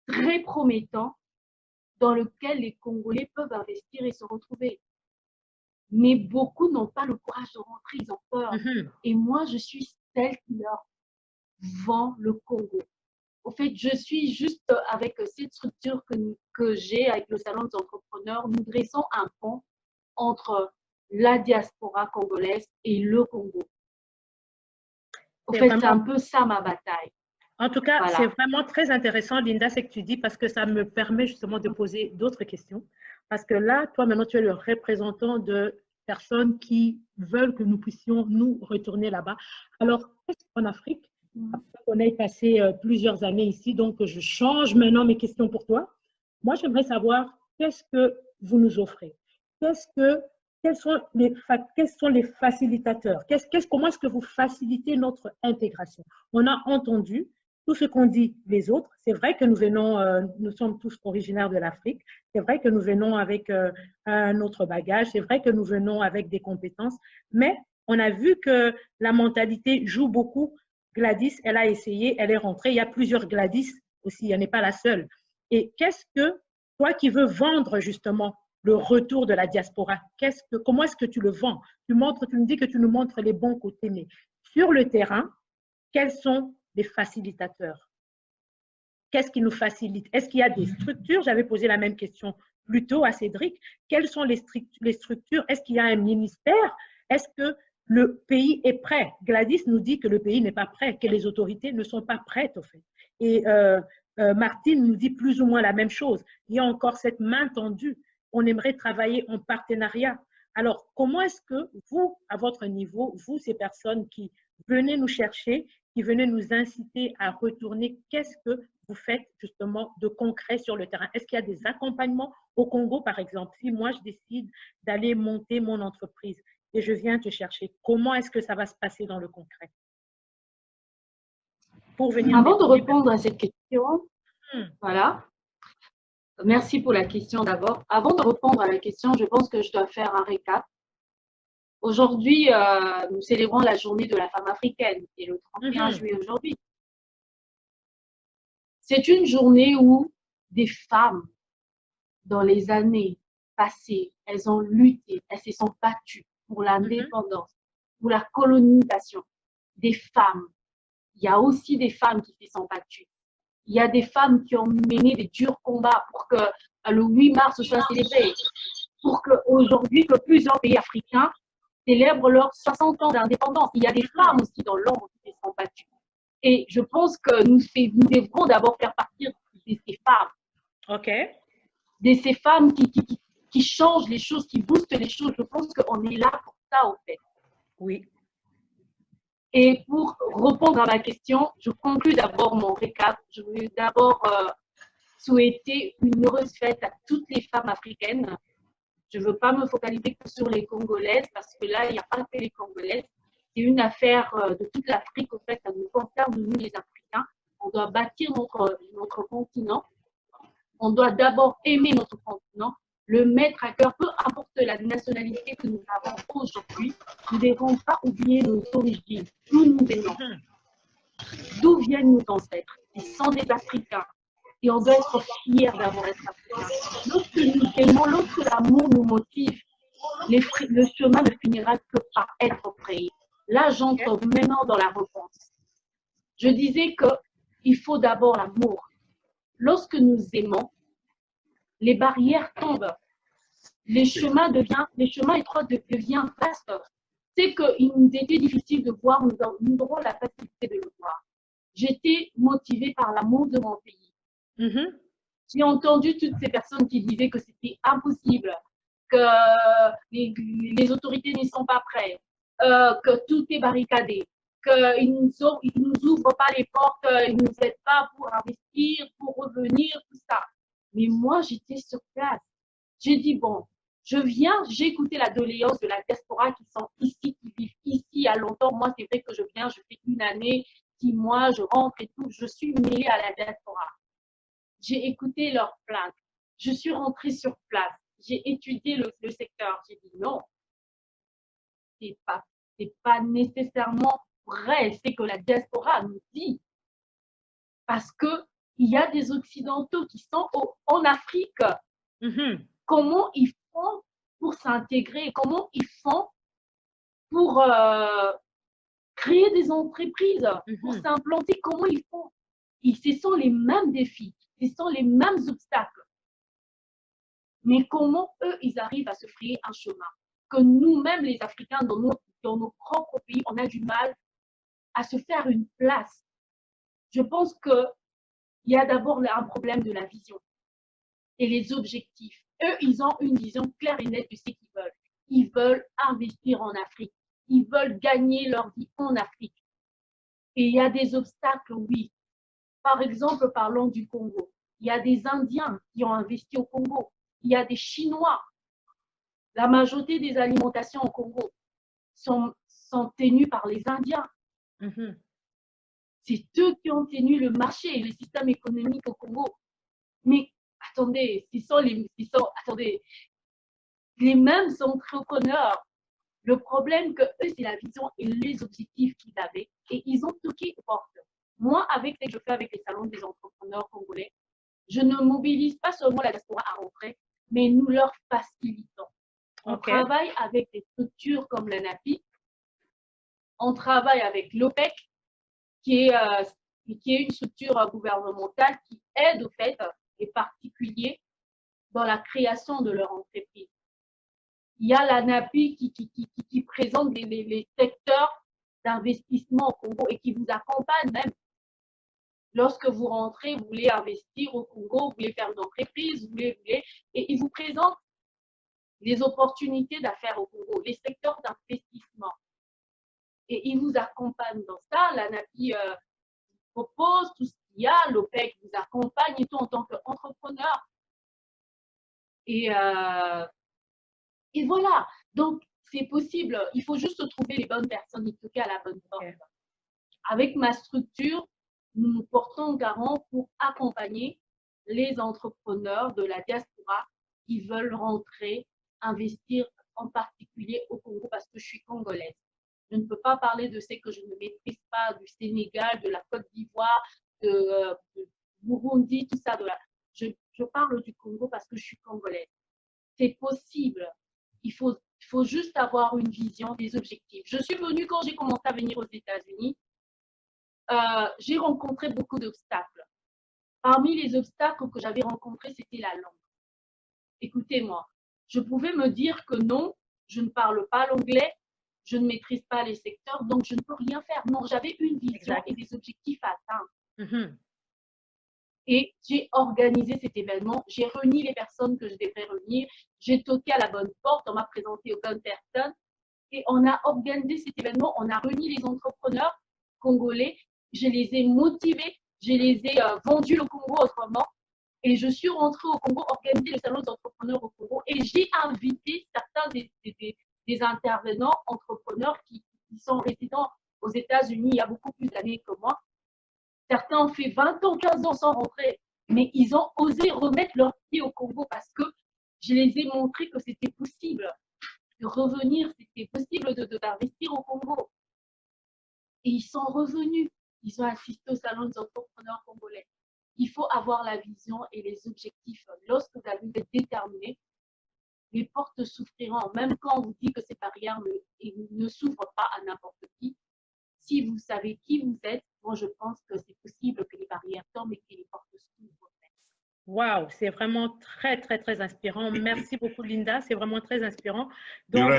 Speaker 8: très promettants dans lesquels les Congolais peuvent investir et se retrouver. Mais beaucoup n'ont pas le courage de rentrer, ils ont peur. Et moi, je suis celle qui leur vend le Congo. Au fait, je suis juste avec cette structure que j'ai avec le Salon des entrepreneurs, nous dressons un pont entre la diaspora congolaise et le Congo. Au fait, c'est un peu ça ma bataille.
Speaker 2: En tout cas, c'est vraiment très intéressant, Linda, ce que tu dis, parce que ça me permet justement de poser d'autres questions. Parce que là, toi, maintenant, tu es le représentant de personnes qui veulent que nous puissions nous retourner là-bas. Alors, en Afrique, après qu'on ait passé plusieurs années ici, donc je change maintenant mes questions pour toi. Moi, j'aimerais savoir qu'est-ce que vous nous offrez? Quels sont les facilitateurs? Comment est-ce que vous facilitez notre intégration? On a entendu tout ce qu'ont dit les autres. C'est vrai que nous sommes tous originaires de l'Afrique. C'est vrai que nous venons avec un autre bagage. C'est vrai que nous venons avec des compétences. Mais on a vu que la mentalité joue beaucoup. Gladys, elle a essayé, elle est rentrée. Il y a plusieurs Gladys aussi, elle n'est pas la seule. Et qu'est-ce que toi qui veux vendre justement le retour de la diaspora? Comment est-ce que tu le vends? Tu me dis que tu nous montres les bons côtés, mais sur le terrain, quels sont les facilitateurs? Qu'est-ce qui nous facilite? Est-ce qu'il y a des structures? J'avais posé la même question plus tôt à Cédric. Quelles sont les structures? Est-ce qu'il y a un ministère? Est-ce que le pays est prêt? Gladys nous dit que le pays n'est pas prêt, que les autorités ne sont pas prêtes, au fait. Et Martine nous dit plus ou moins la même chose. Il y a encore cette main tendue. On aimerait travailler en partenariat. Alors, comment est-ce que vous, à votre niveau, vous, ces personnes qui venez nous chercher, qui venez nous inciter à retourner, qu'est-ce que vous faites justement de concret sur le terrain? Est-ce qu'il y a des accompagnements au Congo, par exemple? Si moi, je décide d'aller monter mon entreprise et je viens te chercher, comment est-ce que ça va se passer dans le concret? Pour venir
Speaker 8: Avant de répondre à cette question, voilà. Merci pour la question d'abord. Avant de répondre à la question, je pense que je dois faire un récap. Aujourd'hui, nous célébrons la journée de la femme africaine, et le 31 juillet aujourd'hui. C'est une journée où des femmes, dans les années passées, elles ont lutté, elles se sont battues pour l'indépendance, pour la colonisation. Des femmes. Il y a aussi des femmes qui se sont battues. Il y a des femmes qui ont mené des durs combats pour que le 8 mars soit célébré, pour qu'aujourd'hui, que plusieurs pays africains célèbrent leurs 60 ans d'indépendance. Il y a des femmes aussi dans l'ombre qui se sont battues. Et je pense que nous devrons d'abord faire partie de ces femmes.
Speaker 2: OK.
Speaker 8: De ces femmes qui changent les choses, qui boostent les choses. Je pense qu'on est là pour ça, en fait.
Speaker 2: Oui.
Speaker 8: Et pour répondre à ma question, je conclue d'abord mon récap. Je veux d'abord souhaiter une heureuse fête à toutes les femmes africaines. Je ne veux pas me focaliser que sur les Congolaises, parce que là, il n'y a pas que les Congolaises. C'est une affaire de toute l'Afrique, en fait, ça nous concerne, nous, les Africains. On doit bâtir notre continent. On doit d'abord aimer notre continent, le mettre à cœur, peu importe la nationalité que nous avons aujourd'hui. Nous ne devons pas oublier nos origines, d'où nous venons, d'où viennent nos ancêtres. Ils sont des Africains. Et on doit être fiers d'avoir été Africains. Lorsque nous aimons, lorsque l'amour nous motive, le chemin ne finira que par être frayé. Là, j'entre maintenant dans la réponse. Je disais qu'il faut d'abord l'amour. Lorsque nous aimons, les barrières tombent. Les chemins étroits deviennent vastes. C'est qu'il nous était difficile de voir, nous aurons la facilité de le voir. J'étais motivée par l'amour de mon pays. J'ai entendu toutes ces personnes qui disaient que c'était impossible, que les autorités ne sont pas prêtes, que tout est barricadé, qu'ils ne nous ouvrent pas les portes, ils ne nous aident pas pour investir, pour revenir, tout ça. Mais moi, j'étais sur place. J'ai dit, bon, je viens, j'ai écouté la doléance de la diaspora qui sont ici, qui vivent ici il y a longtemps. Moi, c'est vrai que je viens, je fais une année, 6 mois, je rentre et tout. Je suis mêlée à la diaspora. J'ai écouté leurs plaintes. Je suis rentrée sur place. J'ai étudié le secteur. J'ai dit non, c'est pas nécessairement vrai. C'est que la diaspora nous dit. Parce que il y a des Occidentaux qui sont en Afrique. Comment ils font pour s'intégrer? Comment ils font pour créer des entreprises, pour s'implanter? Comment ils font? Ce sont les mêmes défis, ce sont les mêmes obstacles. Mais comment eux, ils arrivent à se frayer un chemin? Que nous-mêmes, les Africains, dans nos propres pays, on a du mal à se faire une place. Je pense qu'il y a d'abord un problème de la vision et les objectifs. Eux, ils ont une vision claire et nette de ce qu'ils veulent. Ils veulent investir en Afrique. Ils veulent gagner leur vie en Afrique. Et il y a des obstacles, oui. Par exemple, parlons du Congo. Il y a des Indiens qui ont investi au Congo. Il y a des Chinois. La majorité des alimentations au Congo sont tenues par les Indiens. C'est eux qui ont tenu le marché et le système économique au Congo. Mais attendez, attendez, les mêmes entrepreneurs. Le problème que eux, c'est la vision et les objectifs qu'ils avaient. Et ils ont toqué aux portes. Moi, avec ce que je fais avec les salons des entrepreneurs congolais, je ne mobilise pas seulement la diaspora à rentrer, mais nous leur facilitons. On
Speaker 2: Ok.
Speaker 8: travaille avec des structures comme l'ANAPI, on travaille avec l'OPEC, qui est une structure gouvernementale qui aide, au fait, les particuliers dans la création de leur entreprise. Il y a l'ANAPI qui présente les secteurs d'investissement au Congo et qui vous accompagne même. Lorsque vous rentrez, vous voulez investir au Congo, vous voulez faire une entreprise, et ils vous présentent les opportunités d'affaires au Congo, les secteurs d'investissement. Et ils vous accompagnent dans ça. L'ANAPI propose tout ce qu'il y a, l'OPEC vous accompagne et tout en tant qu'entrepreneur. Et voilà, donc c'est possible, il faut juste trouver les bonnes personnes et toquer à la bonne porte. Okay. Avec ma structure, nous nous portons garant pour accompagner les entrepreneurs de la diaspora qui veulent rentrer, investir en particulier au Congo parce que je suis congolaise. Je ne peux pas parler de ce que je ne maîtrise pas, du Sénégal, de la Côte d'Ivoire, de Burundi, tout ça. Je parle du Congo parce que je suis congolaise. C'est possible. Il faut juste avoir une vision, des objectifs. Je suis venue quand j'ai commencé à venir aux États-Unis. J'ai rencontré beaucoup d'obstacles. Parmi les obstacles que j'avais rencontrés, c'était la langue. Écoutez-moi, je pouvais me dire que non, je ne parle pas l'anglais, je ne maîtrise pas les secteurs, donc je ne peux rien faire. Non, j'avais une vision et des objectifs à atteindre. Mm-hmm. Et j'ai organisé cet événement, j'ai réuni les personnes que je devrais réunir, j'ai toqué à la bonne porte, on m'a présenté aux bonnes personnes et on a organisé cet événement, on a réuni les entrepreneurs congolais, je les ai motivés, je les ai vendus le Congo autrement et je suis rentrée au Congo, organisé le salon des entrepreneurs au Congo et j'ai invité certains des intervenants entrepreneurs qui sont résidents aux États-Unis il y a beaucoup plus d'années que moi. Certains ont fait 20 ans, 15 ans sans rentrer, mais ils ont osé remettre leurs pieds au Congo parce que je les ai montré que c'était possible de revenir, c'était possible d'investir au Congo. Et ils sont revenus, ils ont assisté au salon des entrepreneurs congolais. Il faut avoir la vision et les objectifs. Lorsque vous avez été déterminé, les portes s'ouvriront. Même quand on vous dit que ces barrières ne s'ouvrent pas à n'importe qui, si vous savez qui vous êtes, moi je pense que c'est possible que les barrières tombent et que les portes s'ouvrent.
Speaker 2: Waouh, c'est vraiment très, très, très inspirant. Merci beaucoup, Linda. C'est vraiment très inspirant. Donc,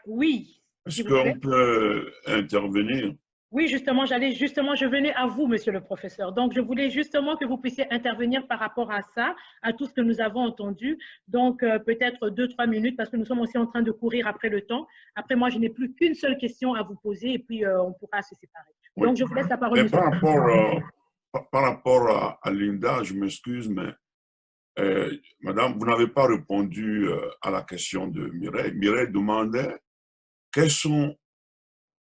Speaker 2: oui.
Speaker 3: Est-ce qu'on peut intervenir?
Speaker 2: Oui, justement, je venais à vous, monsieur le professeur. Donc, je voulais justement que vous puissiez intervenir par rapport à ça, à tout ce que nous avons entendu. Donc, peut-être 2-3 minutes, parce que nous sommes aussi en train de courir après le temps. Après, moi, je n'ai plus qu'une seule question à vous poser et puis on pourra se séparer.
Speaker 3: Oui.
Speaker 2: Donc, je vous laisse la parole.
Speaker 3: Par rapport à Linda, je m'excuse, mais madame, vous n'avez pas répondu à la question de Mireille. Mireille demandait quelles sont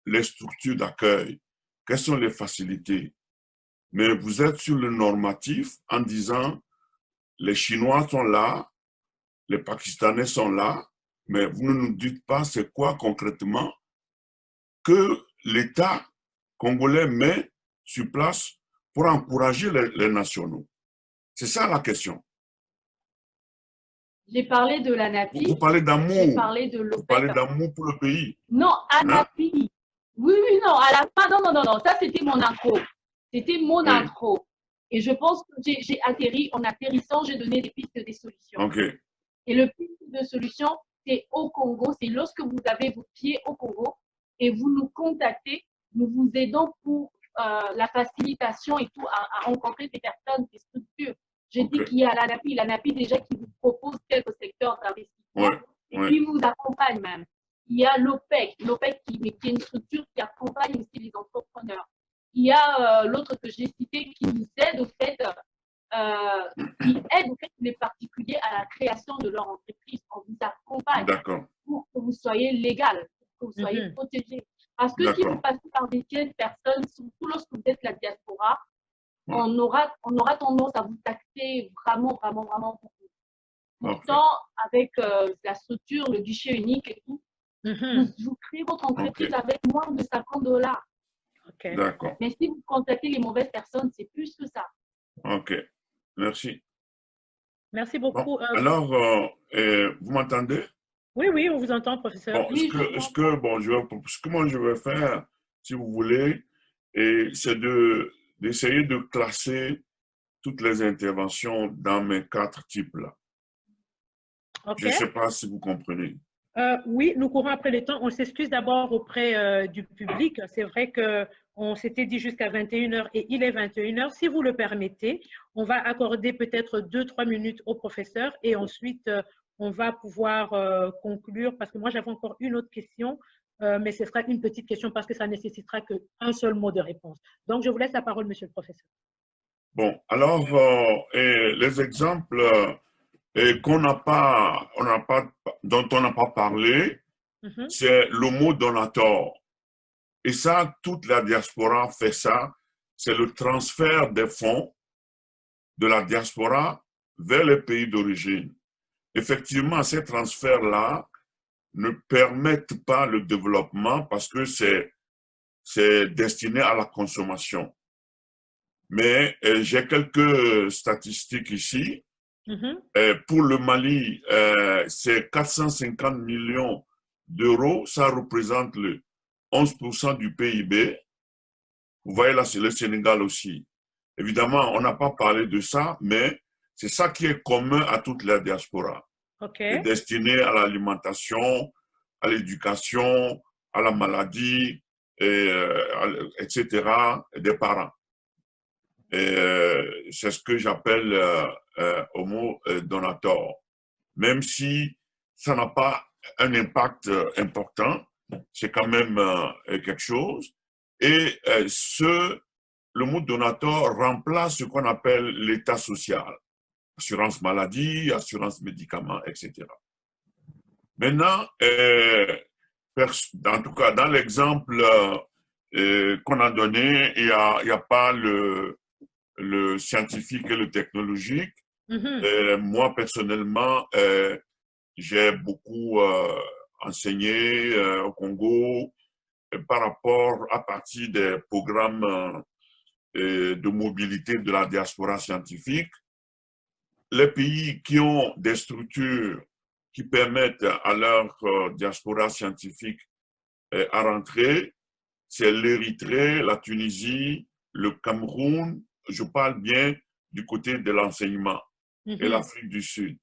Speaker 3: les structures d'accueil, quelles sont les facilités. Mais vous êtes sur le normatif en disant les Chinois sont là, les Pakistanais sont là, mais vous ne nous dites pas c'est quoi concrètement que l'État congolais met sur place pour encourager les nationaux. C'est ça la question.
Speaker 8: J'ai parlé de l'ANAPI.
Speaker 3: Vous parlez d'amour.
Speaker 8: J'ai parlé de l'OPEC.
Speaker 3: Vous parlez d'amour pour le pays.
Speaker 8: Non, ANAPI. Hein? Oui, non, à la fin, non, ça c'était mon intro. C'était mon intro. Et je pense que j'ai atterri, en atterrissant, j'ai donné des pistes des solutions.
Speaker 3: OK.
Speaker 8: Et le piste de solution, c'est au Congo, c'est lorsque vous avez vos pieds au Congo et vous nous contactez, nous vous aidons pour la facilitation et tout, à rencontrer des personnes, des structures. J'ai dit qu'il y a l'ANAPI déjà qui vous propose quelques secteurs d'investissement et qui vous accompagne même. Il y a l'OPEC qui est une structure qui accompagne aussi les entrepreneurs. Il y a l'autre que j'ai cité qui nous aide au fait, les particuliers à la création de leur entreprise. On vous accompagne pour que vous soyez légal, pour que vous soyez protégé. Parce que si vous passez par des tierces personnes, surtout lorsque vous êtes la diaspora, on aura tendance à vous taxer vraiment beaucoup. Pourtant, avec la structure, le guichet unique et tout, vous créez votre entreprise avec moins de $50.
Speaker 3: D'accord.
Speaker 8: Mais si vous contactez les mauvaises personnes, c'est plus que ça.
Speaker 3: OK. Merci.
Speaker 2: Merci beaucoup.
Speaker 3: Bon, alors, vous m'entendez?
Speaker 2: Oui, oui, on vous entend, professeur.
Speaker 3: Bon, ce que moi je vais faire, si vous voulez, c'est d'essayer de classer toutes les interventions dans mes 4 types-là.
Speaker 2: OK.
Speaker 3: Je ne sais pas si vous comprenez.
Speaker 2: Oui, nous courons après le temps. On s'excuse d'abord auprès du public. C'est vrai qu'on s'était dit jusqu'à 21h et il est 21h. Si vous le permettez, on va accorder peut-être 2-3 minutes au professeur et ensuite on va pouvoir conclure parce que moi j'avais encore une autre question, mais ce sera une petite question parce que ça nécessitera qu'un seul mot de réponse. Donc je vous laisse la parole, monsieur le professeur.
Speaker 3: Bon, alors, les exemples dont on n'a pas parlé, c'est le mot donateur. Et ça, toute la diaspora fait ça. C'est le transfert des fonds de la diaspora vers les pays d'origine. Effectivement, ces transferts-là ne permettent pas le développement parce que c'est destiné à la consommation. Mais j'ai quelques statistiques ici. Pour le Mali, c'est 450 millions d'euros. Ça représente le 11% du PIB. Vous voyez là, c'est le Sénégal aussi. Évidemment, on n'a pas parlé de ça, mais c'est ça qui est commun à toute la diaspora. C'est destiné à l'alimentation, à l'éducation, à la maladie, etc., des parents. C'est ce que j'appelle homo donator. Même si ça n'a pas un impact important, c'est quand même quelque chose. Et le mot donateur remplace ce qu'on appelle l'état social. Assurance maladie, assurance médicaments, etc. Maintenant, en tout cas, dans l'exemple qu'on a donné, il n'y a pas le scientifique et le technologique. Moi, personnellement, j'ai beaucoup enseigné au Congo par rapport à partir des programmes de mobilité de la diaspora scientifique. Les pays qui ont des structures qui permettent à leur diaspora scientifique à rentrer, c'est l'Érythrée, la Tunisie, le Cameroun, je parle bien du côté de l'enseignement, et l'Afrique du Sud.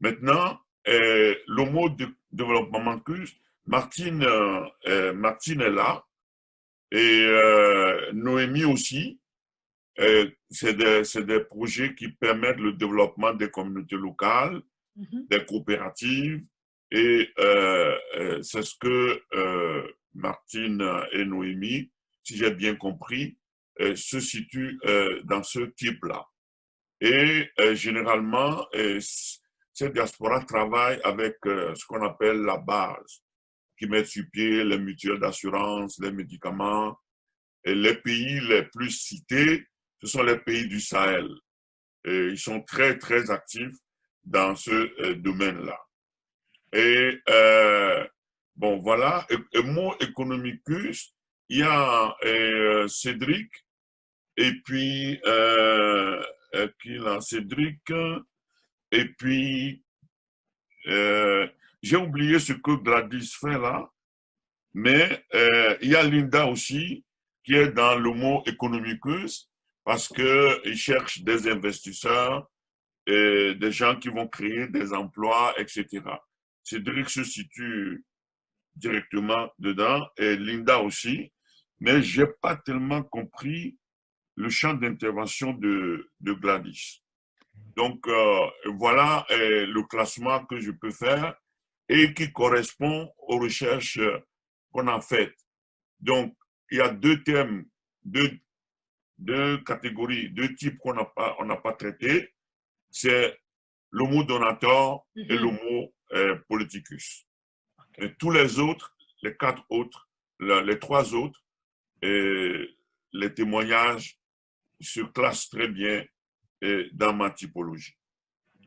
Speaker 3: Maintenant, le mot de développement Mancus, Martine est là, et Noémie aussi. C'est des projets qui permettent le développement des communautés locales, des coopératives, et c'est ce que Martine et Noémie, si j'ai bien compris, se situent dans ce type-là. Et généralement, ces diasporas travaillent avec ce qu'on appelle la base, qui met sur pied les mutuelles d'assurance, les médicaments. Et les pays les plus cités, ce sont les pays du Sahel. Et ils sont très, très actifs dans ce domaine-là. Et bon, voilà. Et mot économicus, il y a Cédric, et puis Cédric, et puis j'ai oublié ce que Gladys fait là, mais il y a Linda aussi qui est dans le mot économicus parce qu'il cherche des investisseurs, et des gens qui vont créer des emplois, etc. Cédric se situe directement dedans et Linda aussi, mais je n'ai pas tellement compris le champ d'intervention de Gladys. Donc, voilà le classement que je peux faire et qui correspond aux recherches qu'on a faites. Donc, il y a 2 thèmes, 2 catégories, 2 types qu'on n'a pas traités. C'est le mot donateur et le mot politicus. Et tous les autres, les 4 autres, les 3 autres, les témoignages se classent très bien dans ma typologie.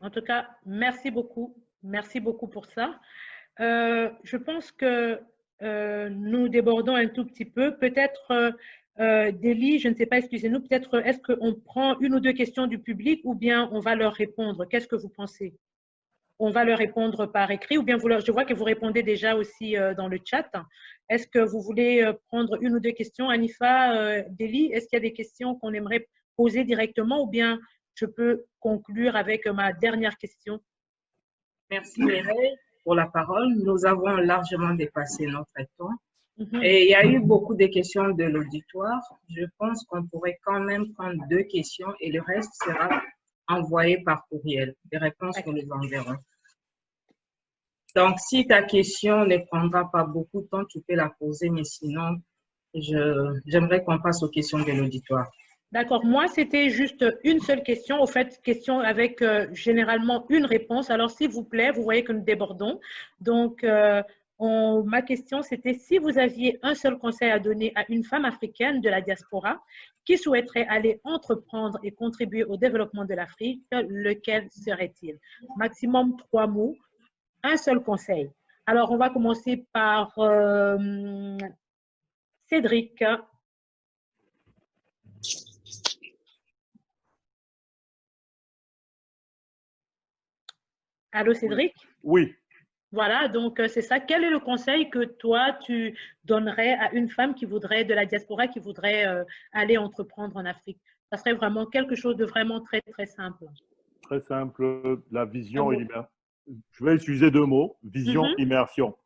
Speaker 2: En tout cas, merci beaucoup. Merci beaucoup pour ça. Je pense que nous débordons un tout petit peu. Peut-être Délie, je ne sais pas, excusez-nous, peut-être est-ce qu'on prend une ou deux questions du public ou bien on va leur répondre? Qu'est-ce que vous pensez? On va leur répondre par écrit ou bien je vois que vous répondez déjà aussi dans le chat. Est-ce que vous voulez prendre une ou deux questions? Anifa, Délie, est-ce qu'il y a des questions qu'on aimerait poser directement ou bien je peux conclure avec ma dernière question?
Speaker 9: Merci Mireille pour la parole. Nous avons largement dépassé notre temps. Et il y a eu beaucoup de questions de l'auditoire. Je pense qu'on pourrait quand même prendre 2 questions et le reste sera envoyé par courriel. Les réponses, nous les enverrons. Donc, si ta question ne prendra pas beaucoup de temps, tu peux la poser, mais sinon, j'aimerais qu'on passe aux questions de l'auditoire.
Speaker 2: D'accord. Moi, c'était juste une seule question. Au fait, question avec généralement une réponse. Alors, s'il vous plaît, vous voyez que nous débordons. Donc, ma question, c'était si vous aviez un seul conseil à donner à une femme africaine de la diaspora qui souhaiterait aller entreprendre et contribuer au développement de l'Afrique, lequel serait-il? Maximum 3 mots, un seul conseil. Alors, on va commencer par Cédric. Allô, Cédric?
Speaker 6: Oui.
Speaker 2: Voilà, donc c'est ça. Quel est le conseil que toi, tu donnerais à une femme qui voudrait, de la diaspora, qui voudrait aller entreprendre en Afrique? Ça serait vraiment quelque chose de vraiment très, très simple.
Speaker 6: Très simple, la vision et l'immersion. Je vais utiliser 2 mots, vision, immersion.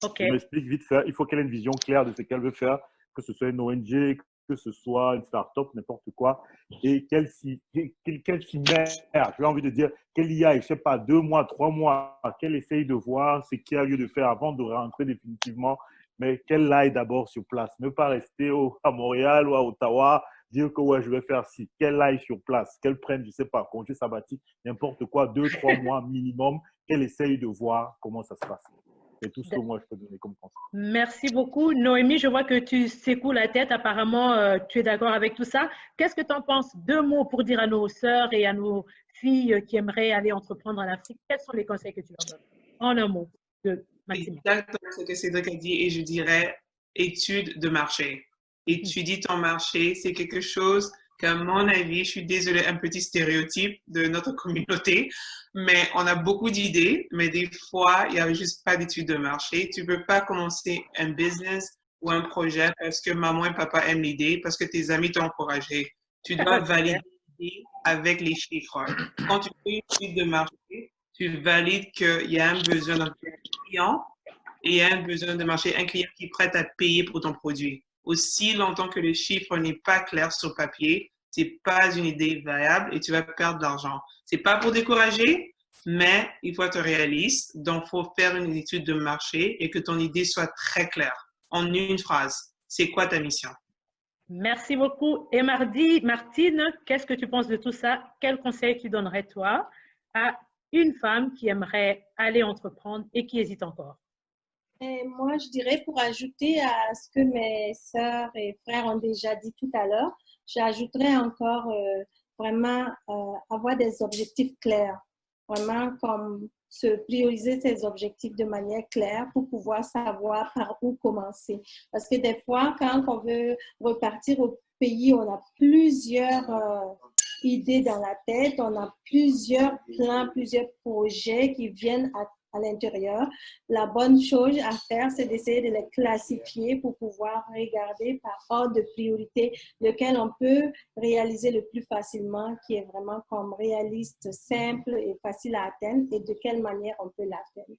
Speaker 2: Okay.
Speaker 6: Je m'explique vite fait. Il faut qu'elle ait une vision claire de ce qu'elle veut faire, que ce soit une ONG, que ce soit une start-up, n'importe quoi, et qu'elle s'y merge. J'ai envie de dire qu'elle y aille, je ne sais pas, 2 mois, 3 mois, qu'elle essaye de voir ce qu'il y a lieu de faire avant de rentrer définitivement, mais qu'elle aille d'abord sur place. Ne pas rester à Montréal ou à Ottawa, dire que ouais, je vais faire ci, qu'elle aille sur place, qu'elle prenne, je ne sais pas, congé sabbatique, n'importe quoi, 2, 3 mois minimum, qu'elle essaye de voir comment ça se passe. C'est tout ce que moi, je peux donner comme conseil.
Speaker 2: Merci beaucoup. Noémie, je vois que tu secoues la tête. Apparemment, tu es d'accord avec tout ça. Qu'est-ce que tu en penses? 2 mots pour dire à nos sœurs et à nos filles qui aimeraient aller entreprendre en Afrique. Quels sont les conseils que tu leur donnes? En un mot, maximum.
Speaker 4: Exactement ce que Cédric a dit et je dirais étude de marché. Étudie ton marché, c'est quelque chose qu'à mon avis, je suis désolée, un petit stéréotype de notre communauté, mais on a beaucoup d'idées, mais des fois, il n'y a juste pas d'étude de marché. Tu ne peux pas commencer un business ou un projet parce que maman et papa aiment l'idée, parce que tes amis t'ont encouragé. Tu dois valider avec les chiffres. Quand tu fais une étude de marché, tu valides qu'il y a un besoin d'un client et il y a un besoin de marché, un client qui est prêt à payer pour ton produit. Aussi longtemps que le chiffre n'est pas clair sur papier, c'est pas une idée viable et tu vas perdre de l'argent. C'est pas pour décourager, mais il faut être réaliste. Donc, il faut faire une étude de marché et que ton idée soit très claire. En une phrase, c'est quoi ta mission?
Speaker 2: Merci beaucoup. Et Martine, qu'est-ce que tu penses de tout ça? Quel conseil tu donnerais, toi, à une femme qui aimerait aller entreprendre et qui hésite encore?
Speaker 7: Et moi, je dirais, pour ajouter à ce que mes sœurs et frères ont déjà dit tout à l'heure, j'ajouterais encore vraiment avoir des objectifs clairs. Vraiment comme se prioriser ses objectifs de manière claire pour pouvoir savoir par où commencer. Parce que des fois, quand on veut repartir au pays, on a plusieurs idées dans la tête, on a plusieurs plans, plusieurs projets qui viennent à l'intérieur. La bonne chose à faire, c'est d'essayer de les classifier pour pouvoir regarder par ordre de priorité lequel on peut réaliser le plus facilement, qui est vraiment comme réaliste, simple et facile à atteindre et de quelle manière on peut l'atteindre.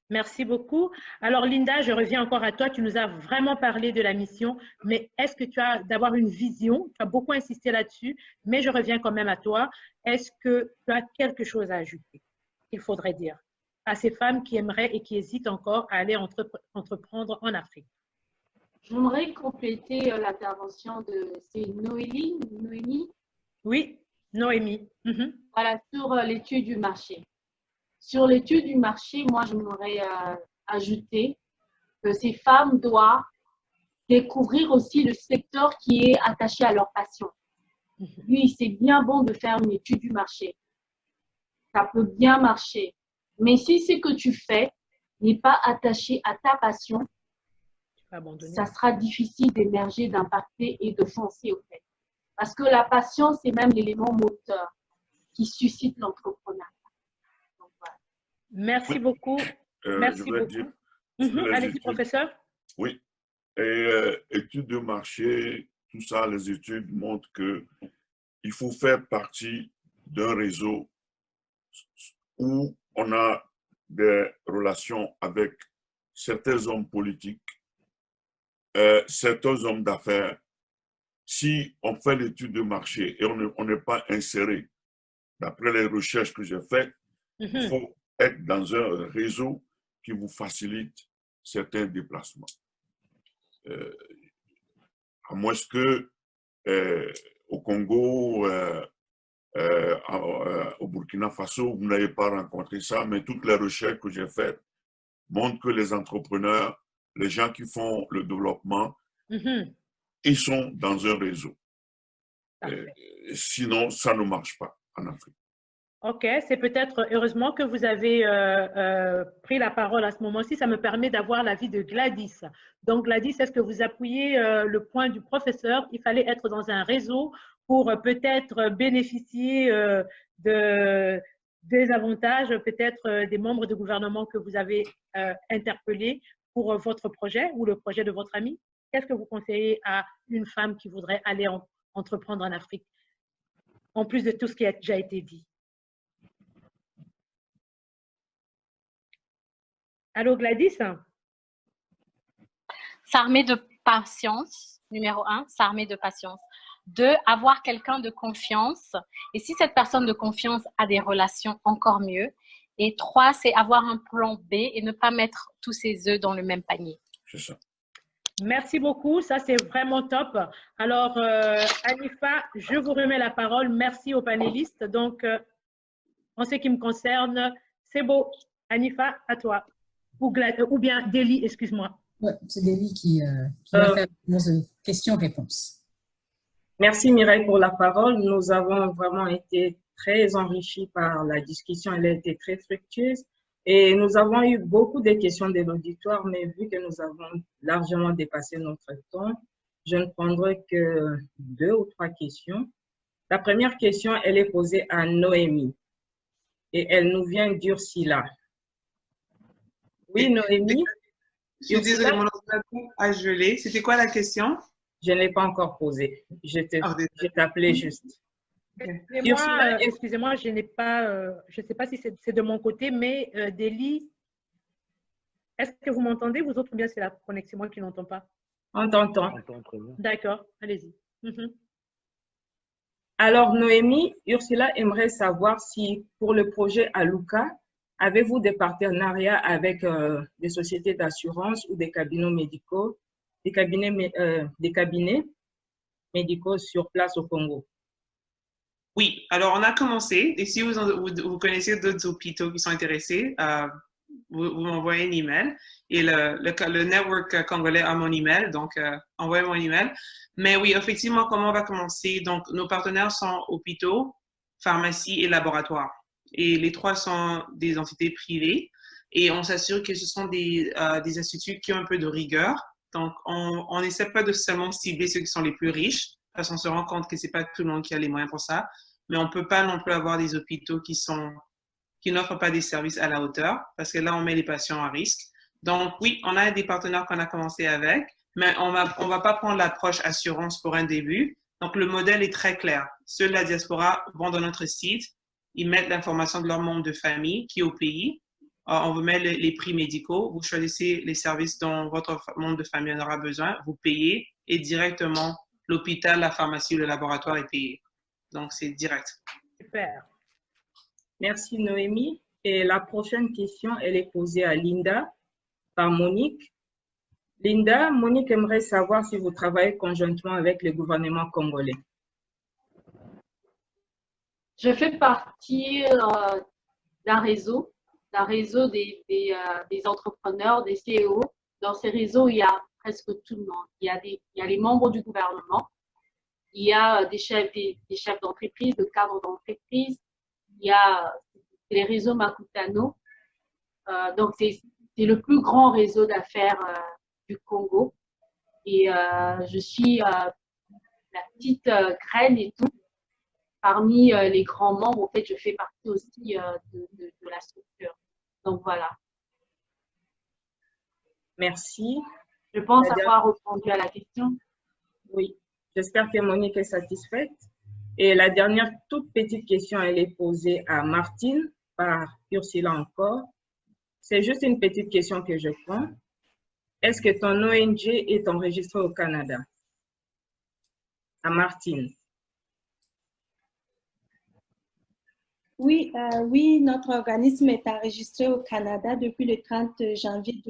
Speaker 2: Merci beaucoup. Alors, Linda, je reviens encore à toi. Tu nous as vraiment parlé de la mission, mais est-ce que tu as d'avoir une vision? Tu as beaucoup insisté là-dessus, mais je reviens quand même à toi. Est-ce que tu as quelque chose à ajouter, il faudrait dire, à ces femmes qui aimeraient et qui hésitent encore à aller entreprendre en Afrique?
Speaker 8: J'aimerais compléter l'intervention de Noémie.
Speaker 2: Oui, Noémie.
Speaker 8: Voilà, sur l'étude du marché. Sur l'étude du marché, moi, j'aimerais ajouter que ces femmes doivent découvrir aussi le secteur qui est attaché à leur passion. Oui, c'est bien bon de faire une étude du marché. Ça peut bien marcher. Mais si ce que tu fais n'est pas attaché à ta passion, ça sera difficile d'émerger, d'impacter et de foncer au fait. Parce que la passion, c'est même l'élément moteur qui suscite l'entrepreneuriat.
Speaker 2: Voilà. Merci beaucoup. Merci beaucoup. Allez-y, professeur.
Speaker 3: Oui. Et études de marché, tout ça, les études montrent qu'il faut faire partie d'un réseau où on a des relations avec certains hommes politiques, certains hommes d'affaires. Si on fait l'étude de marché et on n'est pas inséré, d'après les recherches que j'ai faites, il faut être dans un réseau qui vous facilite certains déplacements. À moins que au Congo, au Burkina Faso, vous n'avez pas rencontré ça, mais toutes les recherches que j'ai faites montrent que les entrepreneurs, les gens qui font le développement, ils sont dans un réseau. Sinon, ça ne marche pas en Afrique.
Speaker 2: Ok, c'est peut-être heureusement que vous avez pris la parole à ce moment-ci. Ça me permet d'avoir l'avis de Gladys. Donc Gladys, est-ce que vous appuyez le point du professeur? Il fallait être dans un réseau pour peut-être bénéficier des avantages, peut-être des membres du gouvernement que vous avez interpellés pour votre projet ou le projet de votre ami. Qu'est-ce que vous conseillez à une femme qui voudrait aller entreprendre en Afrique, en plus de tout ce qui a déjà été dit? Allô, Gladys?
Speaker 5: S'armer de patience, numéro 1, s'armer de patience. 2, avoir quelqu'un de confiance. Et si cette personne de confiance a des relations, encore mieux. Et 3, c'est avoir un plan B et ne pas mettre tous ses œufs dans le même panier.
Speaker 3: C'est ça.
Speaker 2: Merci beaucoup, ça c'est vraiment top. Alors, Anifa, je vous remets la parole. Merci aux panélistes. Donc, en ce qui me concerne, c'est beau. Anifa, à toi. Ou bien Délie, excuse-moi.
Speaker 1: Oui, c'est Délie qui va faire une question-réponse.
Speaker 9: Merci Mireille pour la parole. Nous avons vraiment été très enrichis par la discussion. Elle a été très fructueuse. Et nous avons eu beaucoup de questions de l'auditoire, mais vu que nous avons largement dépassé notre temps, je ne prendrai que 2 ou 3 questions. La première question, elle est posée à Noémie et elle nous vient d'Ursula. Oui, Noémie.
Speaker 4: Je suis désolée, mon ordinateur a gelé. C'était quoi la question?
Speaker 9: Je ne l'ai pas encore posée. Je t'appelais juste.
Speaker 2: Excusez-moi, je n'ai pas, je ne sais pas si c'est de mon côté, mais Délie, est-ce que vous m'entendez? Vous autres, bien c'est la connexion, moi qui n'entends pas.
Speaker 9: On t'entend.
Speaker 2: D'accord, allez-y.
Speaker 9: Alors, Noémie, Ursula aimerait savoir si pour le projet Aluka, avez-vous des partenariats avec des sociétés d'assurance ou des cabinets médicaux, des cabinets médicaux sur place au Congo?
Speaker 4: Oui, alors on a commencé. Et si vous connaissez d'autres hôpitaux qui sont intéressés, vous m'envoyez un email. Et le network congolais a mon email, donc envoyez mon email. Mais oui, effectivement, comment on va commencer? Donc, nos partenaires sont hôpitaux, pharmacies et laboratoires. Et les 3 sont des entités privées. Et on s'assure que ce sont des instituts qui ont un peu de rigueur. Donc, on n'essaie pas de seulement cibler ceux qui sont les plus riches, parce qu'on se rend compte que ce n'est pas tout le monde qui a les moyens pour ça. Mais on ne peut pas non plus avoir des hôpitaux qui n'offrent pas des services à la hauteur, parce que là, on met les patients à risque. Donc, oui, on a des partenaires qu'on a commencé avec, mais on va pas prendre l'approche assurance pour un début. Donc, le modèle est très clair. Ceux de la diaspora vont dans notre site, ils mettent l'information de leur membre de famille qui est au pays. On vous met les prix médicaux. Vous choisissez les services dont votre membre de famille en aura besoin. Vous payez et directement, l'hôpital, la pharmacie ou le laboratoire est payé. Donc, c'est direct.
Speaker 2: Super.
Speaker 9: Merci Noémie. Et la prochaine question, elle est posée à Linda par Monique. Linda, Monique aimerait savoir si vous travaillez conjointement avec le gouvernement congolais.
Speaker 8: Je fais partie d'un réseau des entrepreneurs, des CEO. Dans ces réseaux, il y a presque tout le monde. Il y a les membres du gouvernement, il y a des chefs d'entreprise, de cadres d'entreprise, il y a les réseaux Makutano. Donc, c'est le plus grand réseau d'affaires du Congo. Et je suis la petite graine et tout. Parmi les grands membres, en fait, je fais partie aussi de la structure. Donc, voilà.
Speaker 9: Merci.
Speaker 8: Je pense avoir répondu à la question.
Speaker 9: Oui, j'espère que Monique est satisfaite. Et la dernière toute petite question, elle est posée à Martine par Ursula encore. C'est juste une petite question que je prends. Est-ce que ton ONG est enregistrée au Canada? À Martine.
Speaker 7: Oui, oui, notre organisme est enregistré au Canada depuis le 30 janvier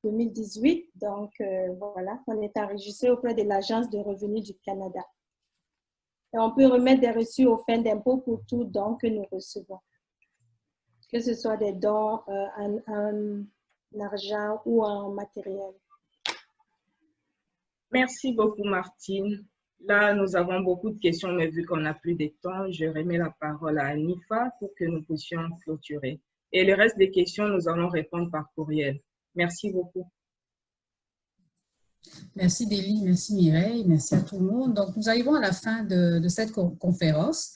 Speaker 7: 2018. Donc, voilà, on est enregistré auprès de l'Agence de revenus du Canada. Et on peut remettre des reçus aux fins d'impôt pour tout don que nous recevons. Que ce soit des dons en argent ou en matériel.
Speaker 9: Merci beaucoup, Martine. Là, nous avons beaucoup de questions, mais vu qu'on n'a plus de temps, je remets la parole à Anifa pour que nous puissions clôturer. Et le reste des questions, nous allons répondre par courriel. Merci beaucoup.
Speaker 1: Merci Délie, merci Mireille, merci à tout le monde. Donc, nous arrivons à la fin de cette conférence,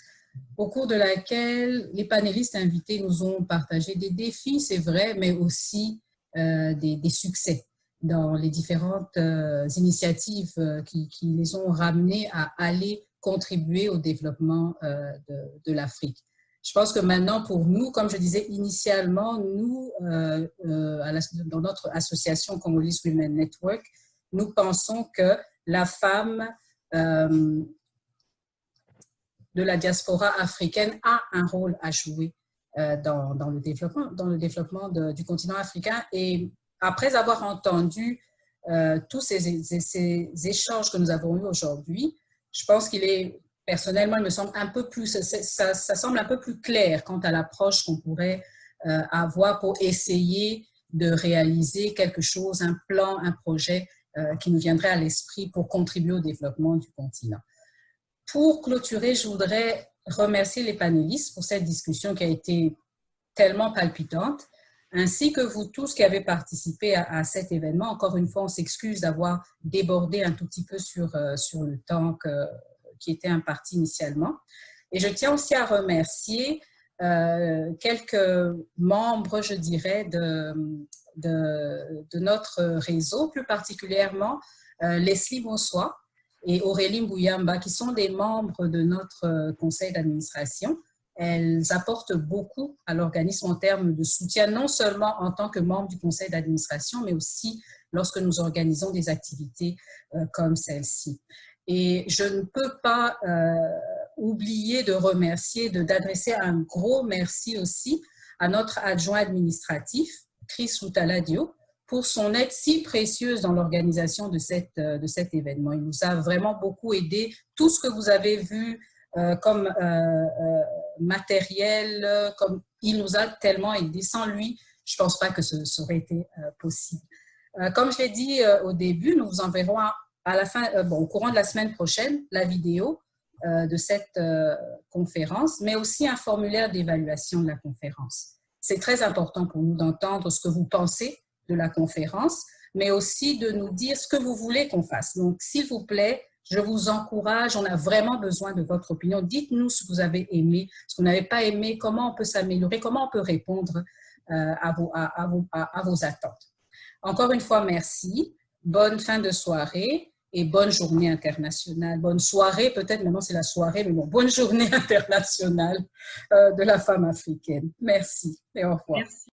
Speaker 1: au cours de laquelle les panélistes invités nous ont partagé des défis, c'est vrai, mais aussi des succès dans les différentes initiatives qui les ont ramenés à aller contribuer au développement de l'Afrique. Je pense que maintenant, pour nous, comme je disais initialement, nous, dans notre association Congolese Women Network, nous pensons que la femme de la diaspora africaine a un rôle à jouer dans le développement du continent africain. Et après avoir entendu tous ces échanges que nous avons eus aujourd'hui, je pense qu'il est, personnellement, il me semble un peu plus, ça semble un peu plus clair quant à l'approche qu'on pourrait avoir pour essayer de réaliser quelque chose, un plan, un projet qui nous viendrait à l'esprit pour contribuer au développement du continent. Pour clôturer, je voudrais remercier les panélistes pour cette discussion qui a été tellement palpitante, ainsi que vous tous qui avez participé à cet événement. Encore une fois, on s'excuse d'avoir débordé un tout petit peu sur le temps qui était imparti initialement. Et je tiens aussi à remercier quelques membres, je dirais, de notre réseau, plus particulièrement Leslie Bonsoir et Aurélie Mbouyamba, qui sont des membres de notre conseil d'administration. Elles apportent beaucoup à l'organisme en termes de soutien, non seulement en tant que membre du conseil d'administration, mais aussi lorsque nous organisons des activités comme celle-ci. Et je ne peux pas oublier de remercier, d'adresser un gros merci aussi à notre adjoint administratif, Chris Outaladio, pour son aide si précieuse dans l'organisation de cet événement. Il nous a vraiment beaucoup aidé. Tout ce que vous avez vu comme matériel, il nous a tellement aidé. Sans lui, je ne pense pas que ça aurait été possible. Comme je l'ai dit au début, nous vous enverrons à la fin, au courant de la semaine prochaine, la vidéo de cette conférence, mais aussi un formulaire d'évaluation de la conférence. C'est très important pour nous d'entendre ce que vous pensez de la conférence, mais aussi de nous dire ce que vous voulez qu'on fasse. Donc, s'il vous plaît, je vous encourage, on a vraiment besoin de votre opinion. Dites-nous ce que vous avez aimé, ce que vous n'avez pas aimé, comment on peut s'améliorer, comment on peut répondre à vos attentes. Encore une fois, merci. Bonne fin de soirée et bonne journée internationale. Bonne soirée, peut-être maintenant c'est la soirée, mais bon, bonne journée internationale de la femme africaine. Merci et au revoir. Merci.